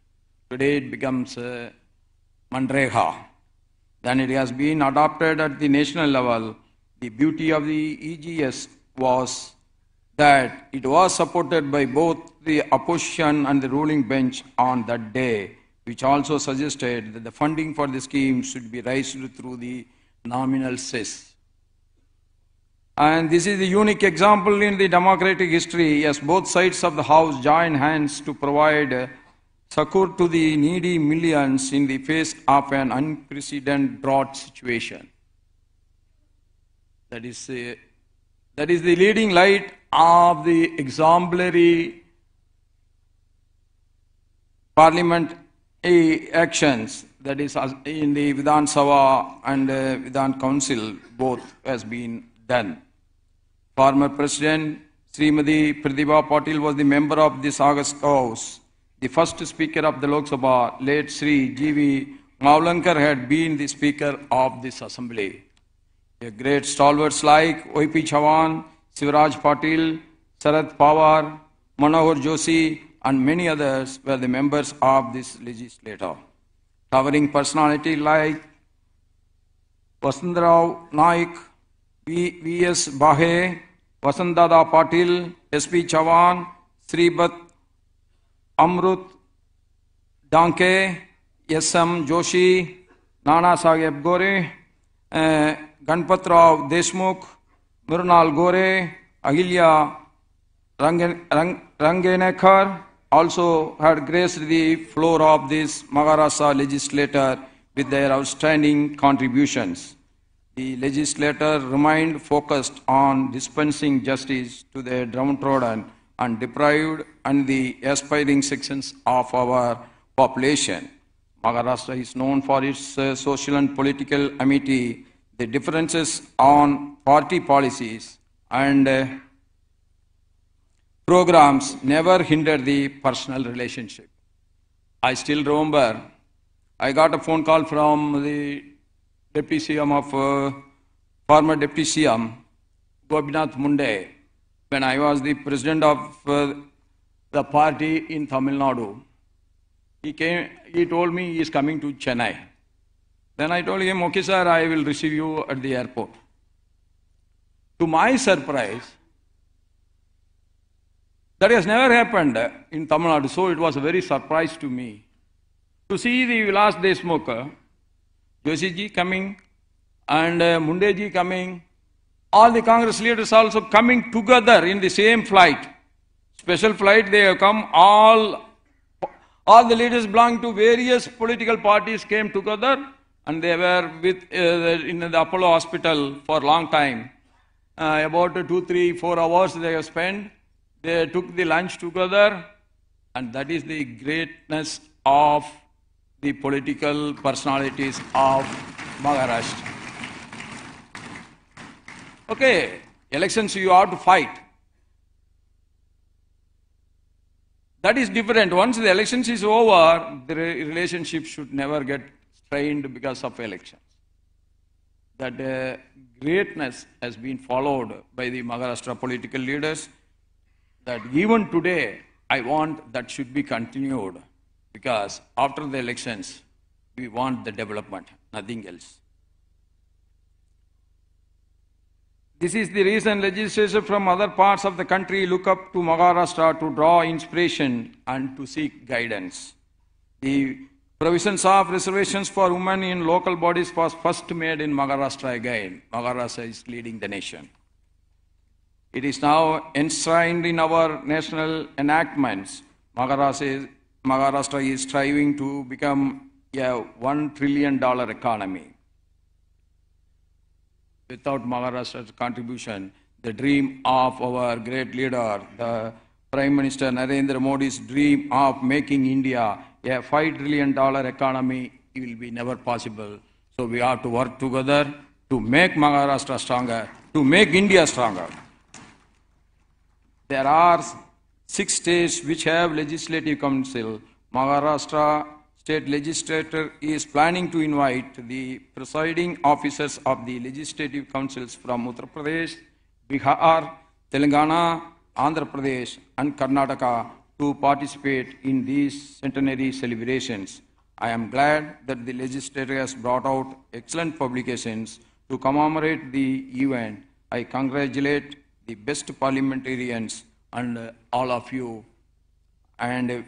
Today it becomes Manrega. Then it has been adopted at the national level. The beauty of the EGS was that it was supported by both the opposition and the ruling bench on that day, which also suggested that the funding for the scheme should be raised through the nominal cess. And this is the unique example in the democratic history as both sides of the House join hands to provide succor to the needy millions in the face of an unprecedented drought situation. That is the leading light of the exemplary parliament actions, that is in the Vidhan Sabha and Vidhan Council, both has been done. Former President Srimati Pratibha Patil was the member of this August House. The first Speaker of the Lok Sabha, late Sri G.V. Mavlankar, had been the Speaker of this Assembly. A great stalwarts like O.P. Chavan, Sivaraj Patil, Sharad Pawar, Manohar Joshi and many others were the members of this legislature. Towering personality like Vasantrao Naik, V.S. Bahe, Vasantdada Patil, S.P. Chavan, Sribat Amrut Danke, S.M. Joshi, Nana Saheb Gore, Ganpatrao Deshmukh, Mrunal Gore, Ahilya Ranganekar also had graced the floor of this Maharashtra legislature with their outstanding contributions. The legislature remained focused on dispensing justice to the downtrodden and deprived and the aspiring sections of our population. Maharashtra is known for its social and political amity. The differences on party policies and programs never hindered the personal relationship. I still remember I got a phone call from the Deputy CM of former Deputy CM Gopinath Munde when I was the president of the party in Tamil Nadu. He told me he is coming to Chennai. Then I told him, okay sir, I will receive you at the airport. To my surprise, that has never happened in Tamil Nadu, so it was a very surprise to me to see the Vilas Deshmukh, Joshi ji coming and Munde ji coming, all the Congress leaders also coming together in the same flight. Special flight, they have come, all the leaders belonging to various political parties came together and they were in the Apollo hospital for a long time. About 2, 3, 4 hours they have spent. They took the lunch together, and that is the greatness of the political personalities of Maharashtra. Okay, elections you have to fight. That is different. Once the elections is over, the relationship should never get strained because of elections. That greatness has been followed by the Maharashtra political leaders. That even today, I want that should be continued because after the elections, we want the development, nothing else. This is the reason legislators from other parts of the country look up to Maharashtra to draw inspiration and to seek guidance. The provisions of reservations for women in local bodies was first made in Maharashtra again. Maharashtra is leading the nation. It is now enshrined in our national enactments. Maharashtra is striving to become a $1 trillion economy. Without Maharashtra's contribution, the dream of our great leader, the Prime Minister Narendra Modi's dream of making India a $5 trillion economy will be never possible. So we have to work together to make Maharashtra stronger, to make India stronger. There are 6 states which have legislative council. Maharashtra state legislature is planning to invite the presiding officers of the legislative councils from Uttar Pradesh, Bihar, Telangana, Andhra Pradesh and Karnataka to participate in these centenary celebrations. I am glad that the legislature has brought out excellent publications to commemorate the event. I congratulate the best parliamentarians and all of you. And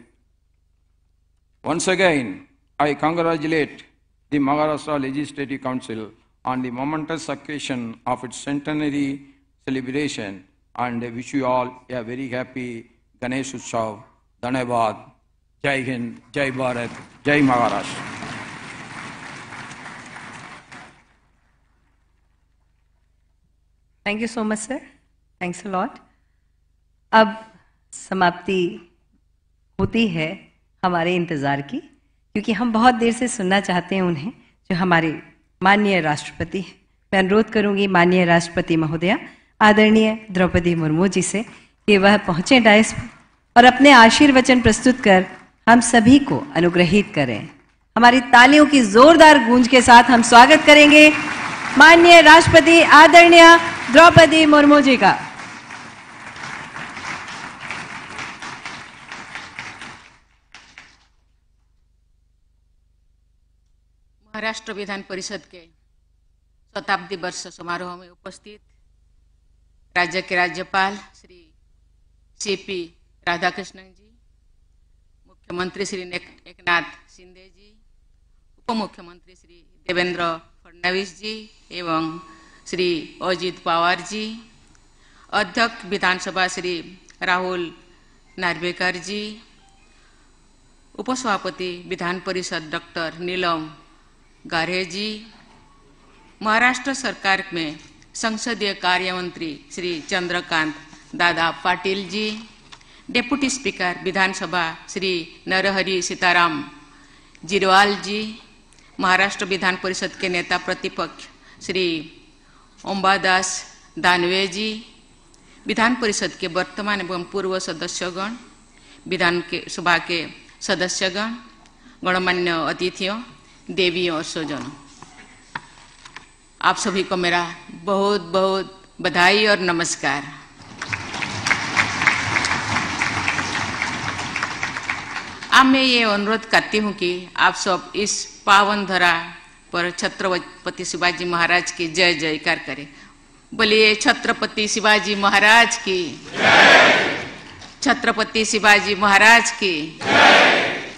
once again, I congratulate the Maharashtra Legislative Council on the momentous occasion of its centenary celebration and wish you all a very happy Ganesh Utsav. Dhanyavad. Jai Hind, Jai Bharat, Jai Maharashtra. Thank you so much, sir. Thanks a lot. अब समाप्ति होती है हमारे इंतज़ार की, क्योंकि हम बहुत देर से सुनना चाहते हैं उन्हें, जो हमारे माननीय राष्ट्रपति हैं। मैं अनुरोध करूंगी माननीय राष्ट्रपति महोदया आदरणीय द्रौपदी मुर्मू जी से कि वह पहुंचे डायस पर और अपने आशीर्वचन प्रस्तुत कर हम सभी को अनुग्रहित करें। हमारी तालियों की जोरदार गूंज के साथ हम स्वागत करेंगे माननीय राष्ट्रपति आदरणीय द्रौपदी मुर्मू जी का। महाराष्ट्र विधान परिषद के शताब्दी वर्ष समारोह में उपस्थित राज्य के राज्यपाल श्री सीपी राधाकृष्णन जी, मुख्यमंत्री श्री एकनाथ शिंदे जी, उप मुख्यमंत्री श्री देवेंद्र फडणवीस जी एवं श्री अजित पवार जी, अध्यक्ष विधानसभा श्री राहुल नार्वेकर जी, उपसभापति विधान परिषद डॉक्टर नीलम गारे जी, महाराष्ट्र सरकार में संसदीय कार्य मंत्री श्री चंद्रकांत दादा पाटिल जी, डेप्यूटी स्पीकर विधानसभा श्री नरहरि सीताराम जिरवाल जी, महाराष्ट्र विधान परिषद के नेता प्रतिपक्ष श्री ओंबादास दानवे जी, विधान परिषद के वर्तमान एवं पूर्व सदस्यगण, विधान के सभा के सदस्यगण, गणमान्य अतिथियों, देवियों और स्वजनों, आप सभी को मेरा बहुत बहुत बधाई और नमस्कार। अब मैं ये अनुरोध करती हूँ कि आप सब इस पावन धरा पर छत्रपति शिवाजी महाराज की जय जयकार करें। बोलिए छत्रपति शिवाजी महाराज की, छत्रपति शिवाजी महाराज की,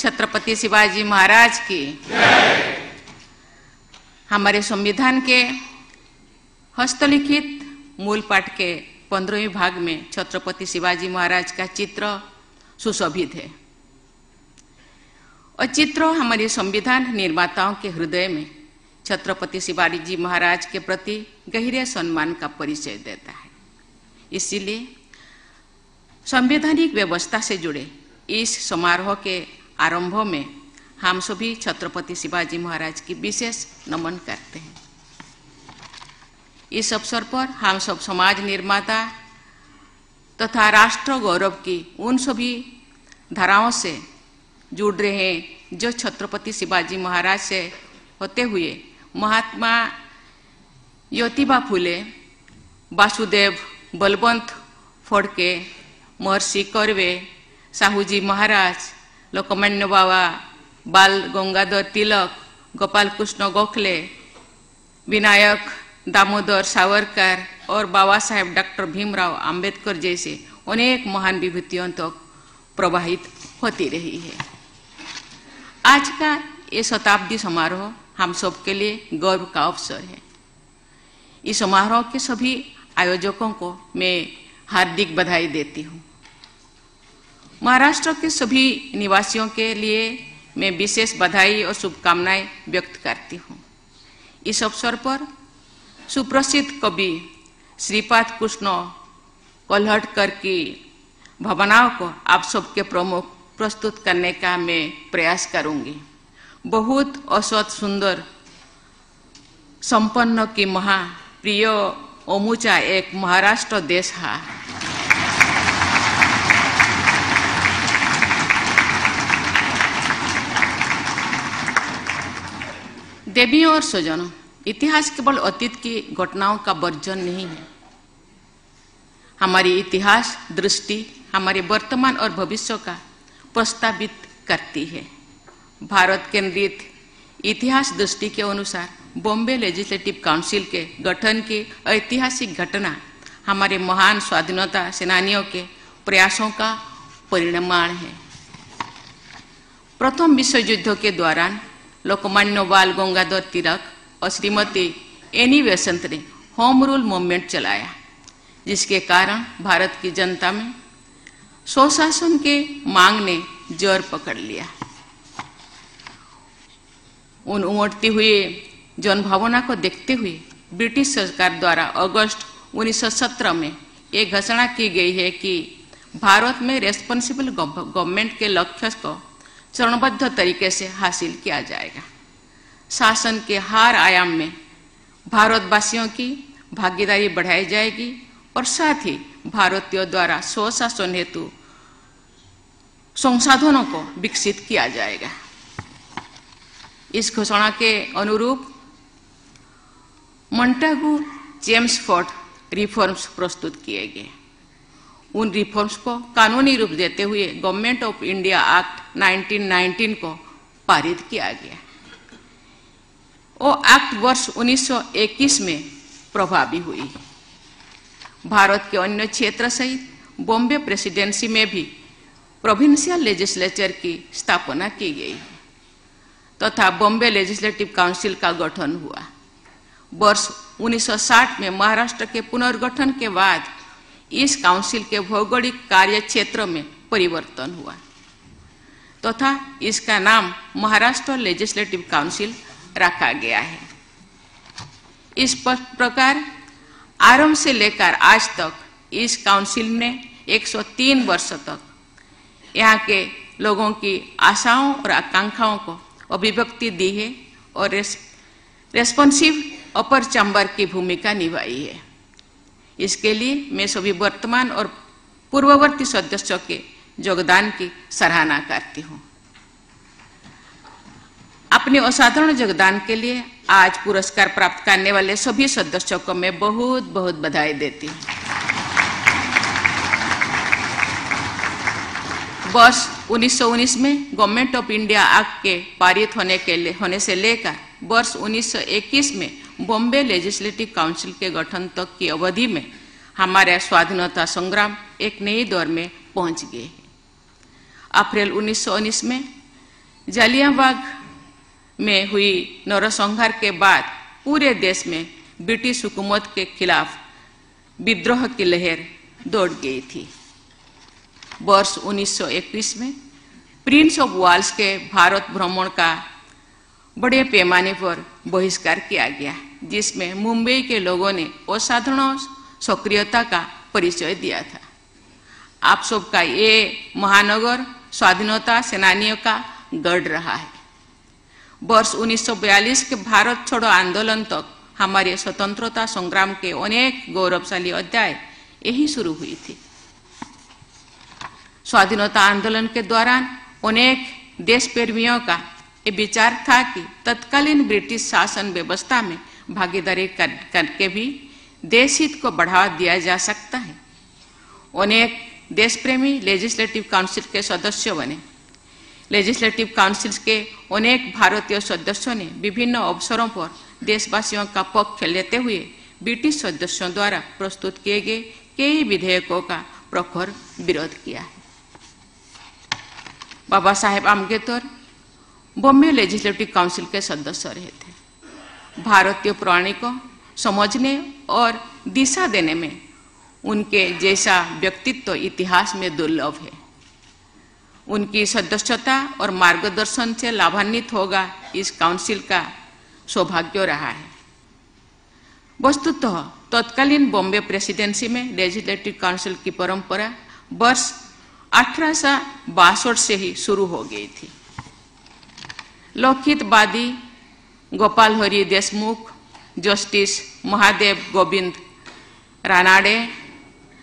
छत्रपति शिवाजी महाराज की। हमारे संविधान के हस्तलिखित मूल पाठ के 15वें भाग में छत्रपति शिवाजी महाराज का चित्र सुशोभित है और चित्र हमारे संविधान निर्माताओं के हृदय में छत्रपति शिवाजी महाराज के प्रति गहरे सम्मान का परिचय देता है। इसीलिए संवैधानिक व्यवस्था से जुड़े इस समारोह के आरंभ में हम सभी छत्रपति शिवाजी महाराज की विशेष नमन करते हैं। इस अवसर पर हम सब समाज निर्माता तथा राष्ट्र गौरव की उन सभी धाराओं से जुड़ रहे हैं जो छत्रपति शिवाजी महाराज से होते हुए महात्मा ज्योतिबा फुले, वासुदेव बलवंत फड़के, महर्षि कर्वे, साहूजी महाराज, लोकमान्य बाबा बाल गंगाधर तिलक, गोपाल कृष्ण गोखले, विनायक दामोदर सावरकर और बाबा साहेब डॉक्टर भीमराव अंबेडकर जैसे अनेक महान विभूतियों तक प्रवाहित होती रही है। आज का ये शताब्दी समारोह हम सब के लिए गौरव का अवसर है। इस समारोह के सभी आयोजकों को मैं हार्दिक बधाई देती हूँ। महाराष्ट्र के सभी निवासियों के लिए मैं विशेष बधाई और शुभकामनाएं व्यक्त करती हूँ। इस अवसर पर सुप्रसिद्ध कवि श्रीपाद कृष्ण कोल्हटकर की भावनाओं को आप सबके प्रमुख प्रस्तुत करने का मैं प्रयास करूंगी। बहुत असत सुंदर संपन्न की महाप्रिय ओमुचा एक महाराष्ट्र देश है। देवियों और स्वजनों, इतिहास केवल अतीत की घटनाओं का वर्जन नहीं है। हमारी इतिहास दृष्टि हमारे वर्तमान और भविष्य का प्रस्तावित करती है। भारत केंद्रित इतिहास दृष्टि के अनुसार बॉम्बे लेजिस्लेटिव काउंसिल के गठन की ऐतिहासिक घटना हमारे महान स्वाधीनता सेनानियों के प्रयासों का परिणाम है। प्रथम विश्व युद्ध के दौरान लोकमान्य बाल गंगाधर तिलक और श्रीमती एनी बेसेंट ने होम रूल मूवमेंट चलाया, जिसके कारण भारत की जनता में स्वशासन के मांग ने जोर पकड़ लिया। उन उमड़ती हुई जनभावना को देखते हुए ब्रिटिश सरकार द्वारा अगस्त 1917 में ये घोषणा की गई है कि भारत में रेस्पॉन्सिबल गवर्नमेंट के लक्ष्य को चरणबद्ध तरीके से हासिल किया जाएगा। शासन के हर आयाम में भारतवासियों की भागीदारी बढ़ाई जाएगी और साथ ही भारतीयों द्वारा स्वशासन हेतु संसाधनों को विकसित किया जाएगा। इस घोषणा के अनुरूप मॉन्टेगू चेम्सफोर्ड रिफॉर्म्स प्रस्तुत किए गए। उन रिफॉर्म्स को कानूनी रूप देते हुए गवर्नमेंट ऑफ इंडिया एक्ट 1919 को पारित किया गया। वो एक्ट वर्ष 1921 में प्रभावी हुई। भारत के अन्य क्षेत्र सहित बॉम्बे प्रेसिडेंसी में भी प्रोविंशियल लेजिस्लेचर की स्थापना की गई तथा बॉम्बे लेजिस्लेटिव काउंसिल का गठन हुआ। वर्ष 1960 में महाराष्ट्र के पुनर्गठन के बाद इस काउंसिल के भौगोलिक कार्य क्षेत्र में परिवर्तन हुआ तथा इसका नाम महाराष्ट्र लेजिस्लेटिव काउंसिल रखा गया है। इस प्रकार आरंभ से लेकर आज तक इस काउंसिल ने 103 वर्ष तक यहाँ के लोगों की आशाओं और आकांक्षाओं को अभिव्यक्ति दी है और रेस्पॉन्सिव अपर चैम्बर की भूमिका निभाई है। इसके लिए मैं सभी वर्तमान और पूर्ववर्ती सदस्यों के योगदान की सराहना करती हूँ। अपने असाधारण योगदान के लिए आज पुरस्कार प्राप्त करने वाले सभी सदस्यों को मैं बहुत बहुत बधाई देती हूँ। वर्ष 1919 में गवर्नमेंट ऑफ इंडिया एक्ट के पारित होने से लेकर वर्ष 1921 में बॉम्बे लेजिस्लेटिव काउंसिल के गठन तक की अवधि में हमारा स्वाधीनता संग्राम एक नए दौर में पहुंच गए हैं। अप्रैल 1919 में जालियांवाला में हुई नरसंहार के बाद पूरे देश में ब्रिटिश हुकूमत के खिलाफ विद्रोह की लहर दौड़ गई थी। वर्ष 1921 में प्रिंस ऑफ वेल्स के भारत भ्रमण का बड़े पैमाने पर बहिष्कार किया गया, जिसमें मुंबई के लोगों ने असाधारण सक्रियता का परिचय दिया था। आप सबका ये महानगर स्वाधीनता सेनानियों का गढ़ रहा है। वर्ष 1942 के भारत छोड़ो आंदोलन तक हमारे स्वतंत्रता संग्राम के अनेक गौरवशाली अध्याय यही शुरू हुई थी। स्वाधीनता आंदोलन के दौरान अनेक देश प्रेमियों का ये विचार था कि तत्कालीन ब्रिटिश शासन व्यवस्था में भागीदारी करके भी देश हित को बढ़ावा दिया जा सकता है। अनेक देश प्रेमी लेजिस्लेटिव काउंसिल के सदस्य बने। लेजिस्लेटिव काउंसिल के अनेक भारतीय सदस्यों ने विभिन्न अवसरों पर देशवासियों का पक्ष लेते हुए ब्रिटिश सदस्यों द्वारा प्रस्तुत किए गए कई विधेयकों का प्रखर विरोध किया है। बाबा साहेब आम्बेडकर बॉम्बे लेजिस्लेटिव काउंसिल के सदस्य रहे थे। भारतीय प्रणाली को समझने और दिशा देने में उनके जैसा व्यक्तित्व इतिहास में दुर्लभ है। उनकी सदस्यता और मार्गदर्शन से लाभान्वित होगा इस काउंसिल का सौभाग्य रहा है। वस्तुतः तत्कालीन बॉम्बे प्रेसिडेंसी में लेजिस्लेटिव काउंसिल की परंपरा वर्ष 1862 से ही शुरू हो गई थी। लोकहितवादी गोपाल हरि देशमुख, जस्टिस महादेव गोविंद रानाडे,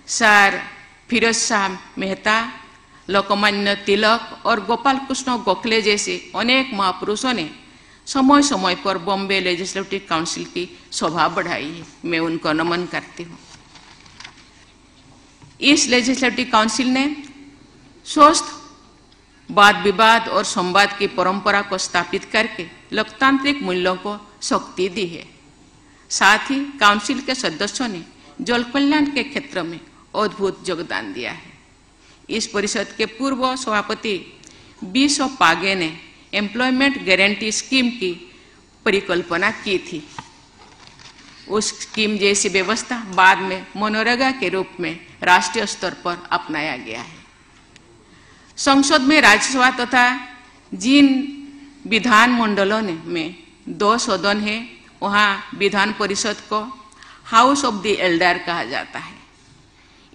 सर फिरोज शाह मेहता, लोकमान्य तिलक और गोपाल कृष्ण गोखले जैसे अनेक महापुरुषों ने समय समय पर बॉम्बे लेजिस्लेटिव काउंसिल की शोभा बढ़ाई है। मैं उनको नमन करती हूँ। इस लेजिस्लेटिव काउंसिल ने स्वस्थ वाद विवाद और संवाद की परंपरा को स्थापित करके लोकतांत्रिक मूल्यों को शक्ति दी है। साथ ही काउंसिल के सदस्यों ने जल कल्याण के क्षेत्र में अद्भुत योगदान दिया है। इस परिषद के पूर्व सभापति B.S. पागे ने एम्प्लॉयमेंट गारंटी स्कीम की परिकल्पना की थी। उस स्कीम जैसी व्यवस्था बाद में मनरेगा के रूप में राष्ट्रीय स्तर पर अपनाया गया है। संसद में राज्यसभा तथा जिन विधान मंडलों में 2 सदन है, वहाँ विधान परिषद को हाउस ऑफ द एल्डर कहा जाता है।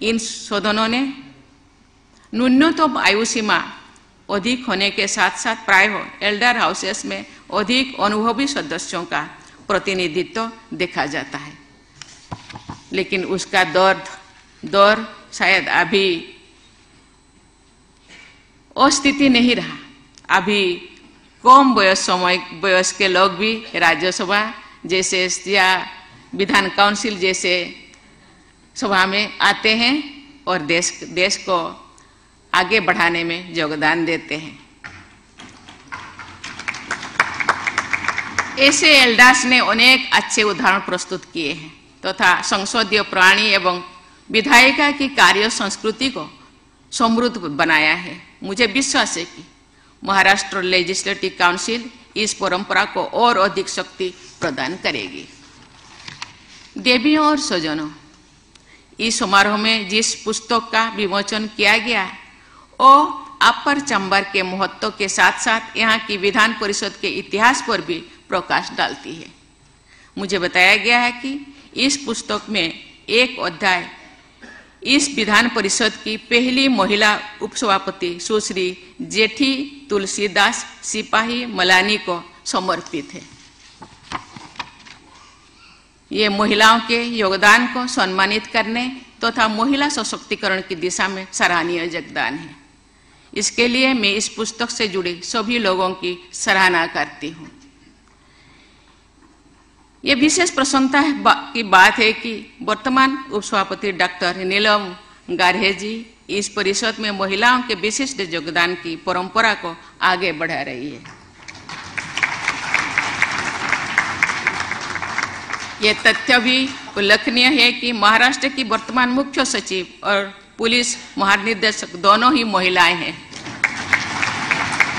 इन सदनों ने न्यूनतम आयु सीमा अधिक होने के साथ साथ प्रायः एल्डर हाउसेस में अधिक अनुभवी सदस्यों का प्रतिनिधित्व देखा जाता है, लेकिन उसका दौर शायद अभी अस्तित्व नहीं रहा। अभी कम वयस के लोग भी राज्यसभा जैसे या विधान काउंसिल जैसे सभा में आते हैं और देश को आगे बढ़ाने में योगदान देते हैं। ऐसे एल्डास ने अनेक अच्छे उदाहरण प्रस्तुत किए हैं तथा संसदीय प्राणी एवं विधायिका की कार्य संस्कृति को समृद्ध बनाया है। मुझे विश्वास है कि महाराष्ट्र लेजिस्लेटिव काउंसिल इस परंपरा को और अधिक शक्ति प्रदान करेगी। देवियों और स्वजनों, इस समारोह में जिस पुस्तक का विमोचन किया गया वो अपर चंबर के महत्व के साथ साथ यहाँ की विधान परिषद के इतिहास पर भी प्रकाश डालती है। मुझे बताया गया है कि इस पुस्तक में एक अध्याय इस विधान परिषद की पहली महिला उपसभापति सुश्री जेठी तुलसीदास सिपाही मलानी को समर्पित है। ये महिलाओं के योगदान को सम्मानित करने तथा महिला सशक्तिकरण की दिशा में सराहनीय योगदान है। इसके लिए मैं इस पुस्तक से जुड़े सभी लोगों की सराहना करती हूँ। ये विशेष प्रसन्नता की बात है कि वर्तमान उपसभापति डॉक्टर नीलम गार्हे जी इस परिषद में महिलाओं के विशिष्ट योगदान की परंपरा को आगे बढ़ा रही है। ये तथ्य भी उल्लेखनीय है कि महाराष्ट्र की वर्तमान मुख्य सचिव और पुलिस महानिदेशक दोनों ही महिलाएं हैं।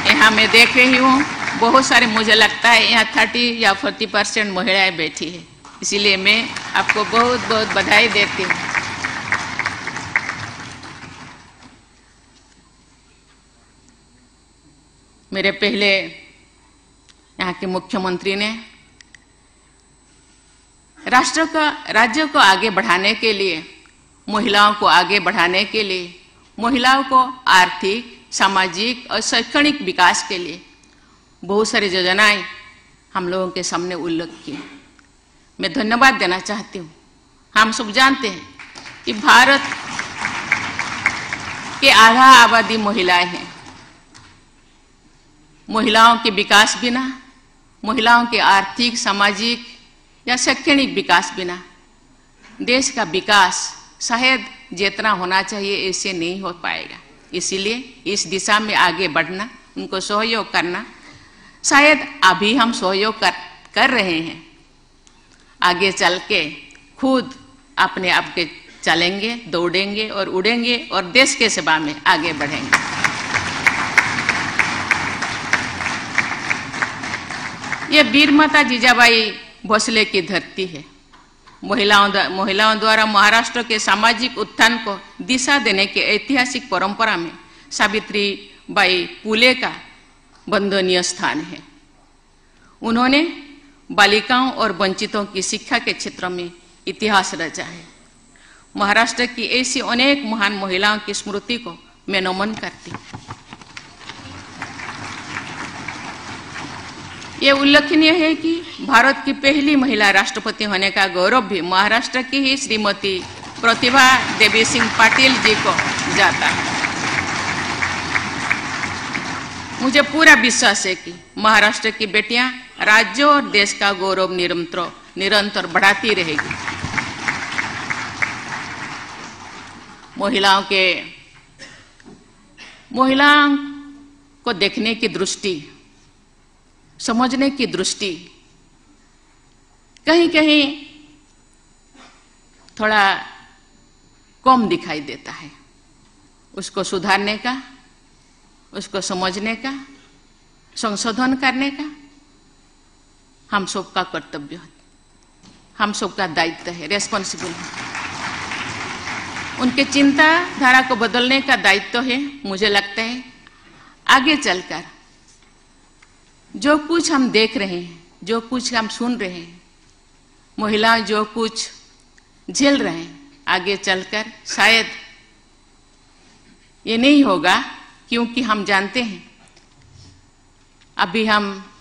यहाँ मैं देख रही हूँ बहुत सारे, मुझे लगता है यहाँ 30 या 40% महिलाएं बैठी है, इसीलिए मैं आपको बहुत बहुत बधाई देती हूँ। मेरे पहले यहाँ के मुख्यमंत्री ने राज्य को आगे बढ़ाने के लिए, महिलाओं को आगे बढ़ाने के लिए, महिलाओं को आर्थिक, सामाजिक और शैक्षणिक विकास के लिए बहुत सारी योजनाएं हम लोगों के सामने उल्लेख की। मैं धन्यवाद देना चाहती हूँ। हम सब जानते हैं कि भारत के आधा आबादी महिलाएं हैं। महिलाओं के विकास बिना, महिलाओं के आर्थिक, सामाजिक या शैक्षणिक विकास बिना देश का विकास शायद जितना होना चाहिए ऐसे नहीं हो पाएगा। इसीलिए इस दिशा में आगे बढ़ना, उनको सहयोग करना, शायद अभी हम सहयोग कर रहे हैं, आगे चल के खुद अपने आप के चलेंगे, दौड़ेंगे और उड़ेंगे और देश के सेवा में आगे बढ़ेंगे। ये वीर माता जीजाबाई भोसले की धरती है। महिलाओं द्वारा महाराष्ट्र के सामाजिक उत्थान को दिशा देने की ऐतिहासिक परंपरा में सावित्रीबाई फुले का वंदनीय स्थान है। उन्होंने बालिकाओं और वंचितों की शिक्षा के क्षेत्र में इतिहास रचा है। महाराष्ट्र की ऐसी अनेक महान महिलाओं की स्मृति को मैं नमन करती हूँ। ये उल्लेखनीय है कि भारत की पहली महिला राष्ट्रपति होने का गौरव भी महाराष्ट्र की ही श्रीमती प्रतिभा देवी सिंह पाटिल जी को जाता है। मुझे पूरा विश्वास है कि महाराष्ट्र की बेटियां राज्य और देश का गौरव निरंतर बढ़ाती रहेगी। महिलाओं को देखने की दृष्टि, समझने की दृष्टि कहीं कहीं थोड़ा कम दिखाई देता है। उसको सुधारने का, उसको समझने का, संशोधन करने का हम सबका कर्तव्य है, हम सबका दायित्व है, रेस्पॉन्सिबल है। उनके चिंताधारा को बदलने का दायित्व है। मुझे लगता है आगे चलकर जो कुछ हम देख रहे हैं, जो कुछ हम सुन रहे हैं, महिलाएं जो कुछ झेल रहे हैं, आगे चलकर शायद ये नहीं होगा, क्योंकि हम जानते हैं अभी हम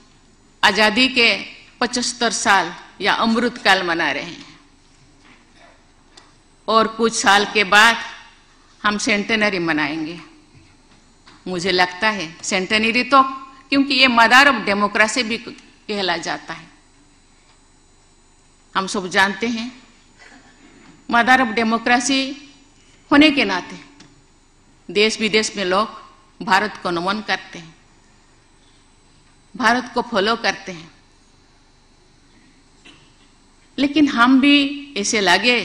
आजादी के 75 साल या अमृत काल मना रहे हैं और कुछ साल के बाद हम सेंटेनरी मनाएंगे। मुझे लगता है सेंटेनरी तो, क्योंकि ये मदर ऑफ डेमोक्रेसी भी कहला जाता है। हम सब जानते हैं मदर ऑफ डेमोक्रेसी होने के नाते देश विदेश में लोग भारत को नमन करते हैं, भारत को फॉलो करते हैं। लेकिन हम भी ऐसे लगे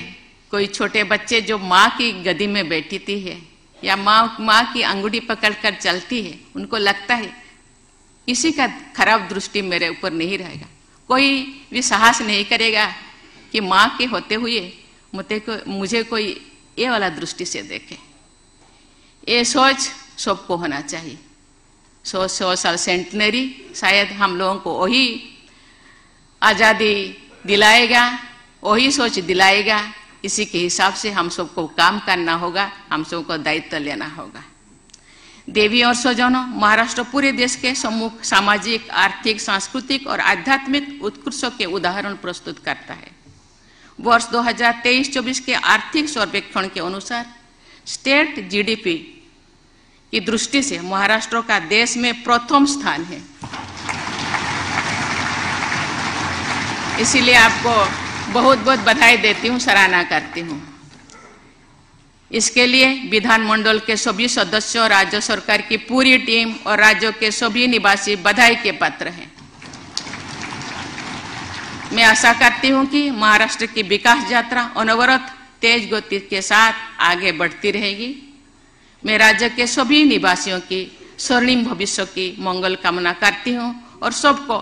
कोई छोटे बच्चे जो माँ की गदी में बैठी थी है या माँ की अंगूठी पकड़कर चलती है, उनको लगता है किसी का खराब दृष्टि मेरे ऊपर नहीं रहेगा, कोई भी साहस नहीं करेगा कि माँ के होते हुए मुझे कोई ये वाला दृष्टि से देखे। ये सोच सबको होना चाहिए। 100 साल सेंटनरी शायद हम लोगों को वही आज़ादी दिलाएगा, वही सोच दिलाएगा। इसी के हिसाब से हम सबको काम करना होगा, हम सबको दायित्व लेना होगा। देवी और स्वजनों, महाराष्ट्र पूरे देश के सम्मुख सामाजिक, आर्थिक, सांस्कृतिक और आध्यात्मिक उत्कृष्टों के उदाहरण प्रस्तुत करता है। वर्ष 2023-24 के आर्थिक सर्वेक्षण के अनुसार स्टेट जीडीपी की दृष्टि से महाराष्ट्र का देश में प्रथम स्थान है। इसीलिए आपको बहुत बहुत बधाई देती हूँ, सराहना करती हूँ। इसके लिए विधानमंडल के सभी सदस्यों, राज्य सरकार की पूरी टीम और राज्यों के सभी निवासी बधाई के पात्र हैं। मैं आशा करती हूँ कि महाराष्ट्र की विकास यात्रा अनवरत तेज गति के साथ आगे बढ़ती रहेगी। मैं राज्य के सभी निवासियों की स्वर्णिम भविष्य की मंगल कामना करती हूँ और सबको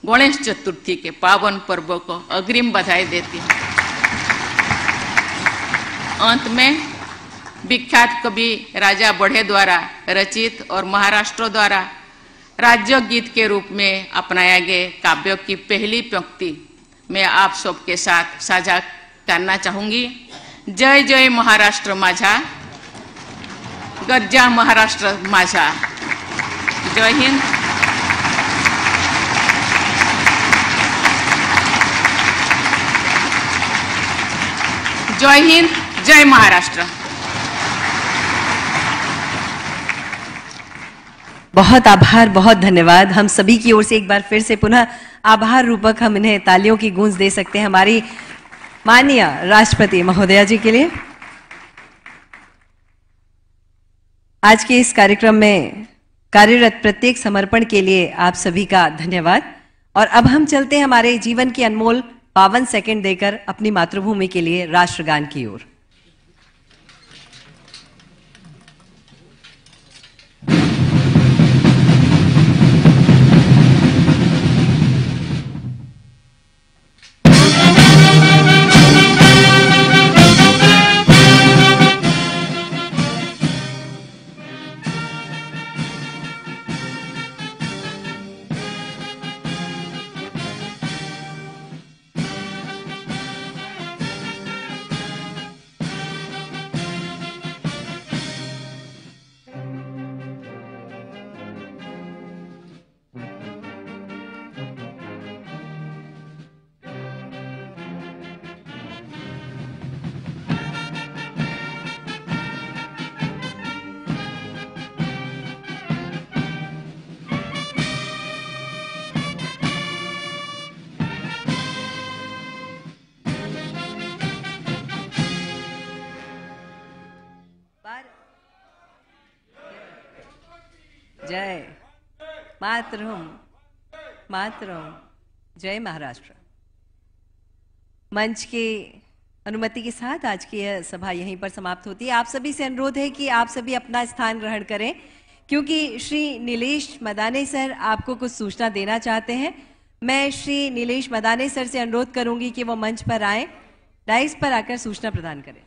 गणेश चतुर्थी के पावन पर्व को अग्रिम बधाई देती हूँ। अंत में विख्यात कवि राजा बढ़े द्वारा रचित और महाराष्ट्र द्वारा राज्य गीत के रूप में अपनाया गए काव्य की पहली पंक्ति मैं आप सबके साथ साझा करना चाहूंगी। जय जय महाराष्ट्र माझा, गर्जा महाराष्ट्र माझा। जय हिंद। जय हिंद, जय महाराष्ट्र। बहुत आभार, बहुत धन्यवाद। हम सभी की ओर से एक बार फिर से पुनः आभार रूपक हम इन्हें तालियों की गूंज दे सकते हैं हमारी माननीय राष्ट्रपति महोदया जी के लिए। आज के इस कार्यक्रम में कार्यरत प्रत्येक समर्पण के लिए आप सभी का धन्यवाद। और अब हम चलते हैं हमारे जीवन की अनमोल 52 सेकंड देकर अपनी मातृभूमि के लिए राष्ट्रगान की ओर। जय मातरम, मातरम, जय महाराष्ट्र। मंच के अनुमति के साथ आज की यह सभा यहीं पर समाप्त होती है। आप सभी से अनुरोध है कि आप सभी अपना स्थान ग्रहण करें, क्योंकि श्री नीलेश मदाने सर आपको कुछ सूचना देना चाहते हैं। मैं श्री नीलेश मदाने सर से अनुरोध करूंगी कि वो मंच पर आए, डाइस पर आकर सूचना प्रदान करें।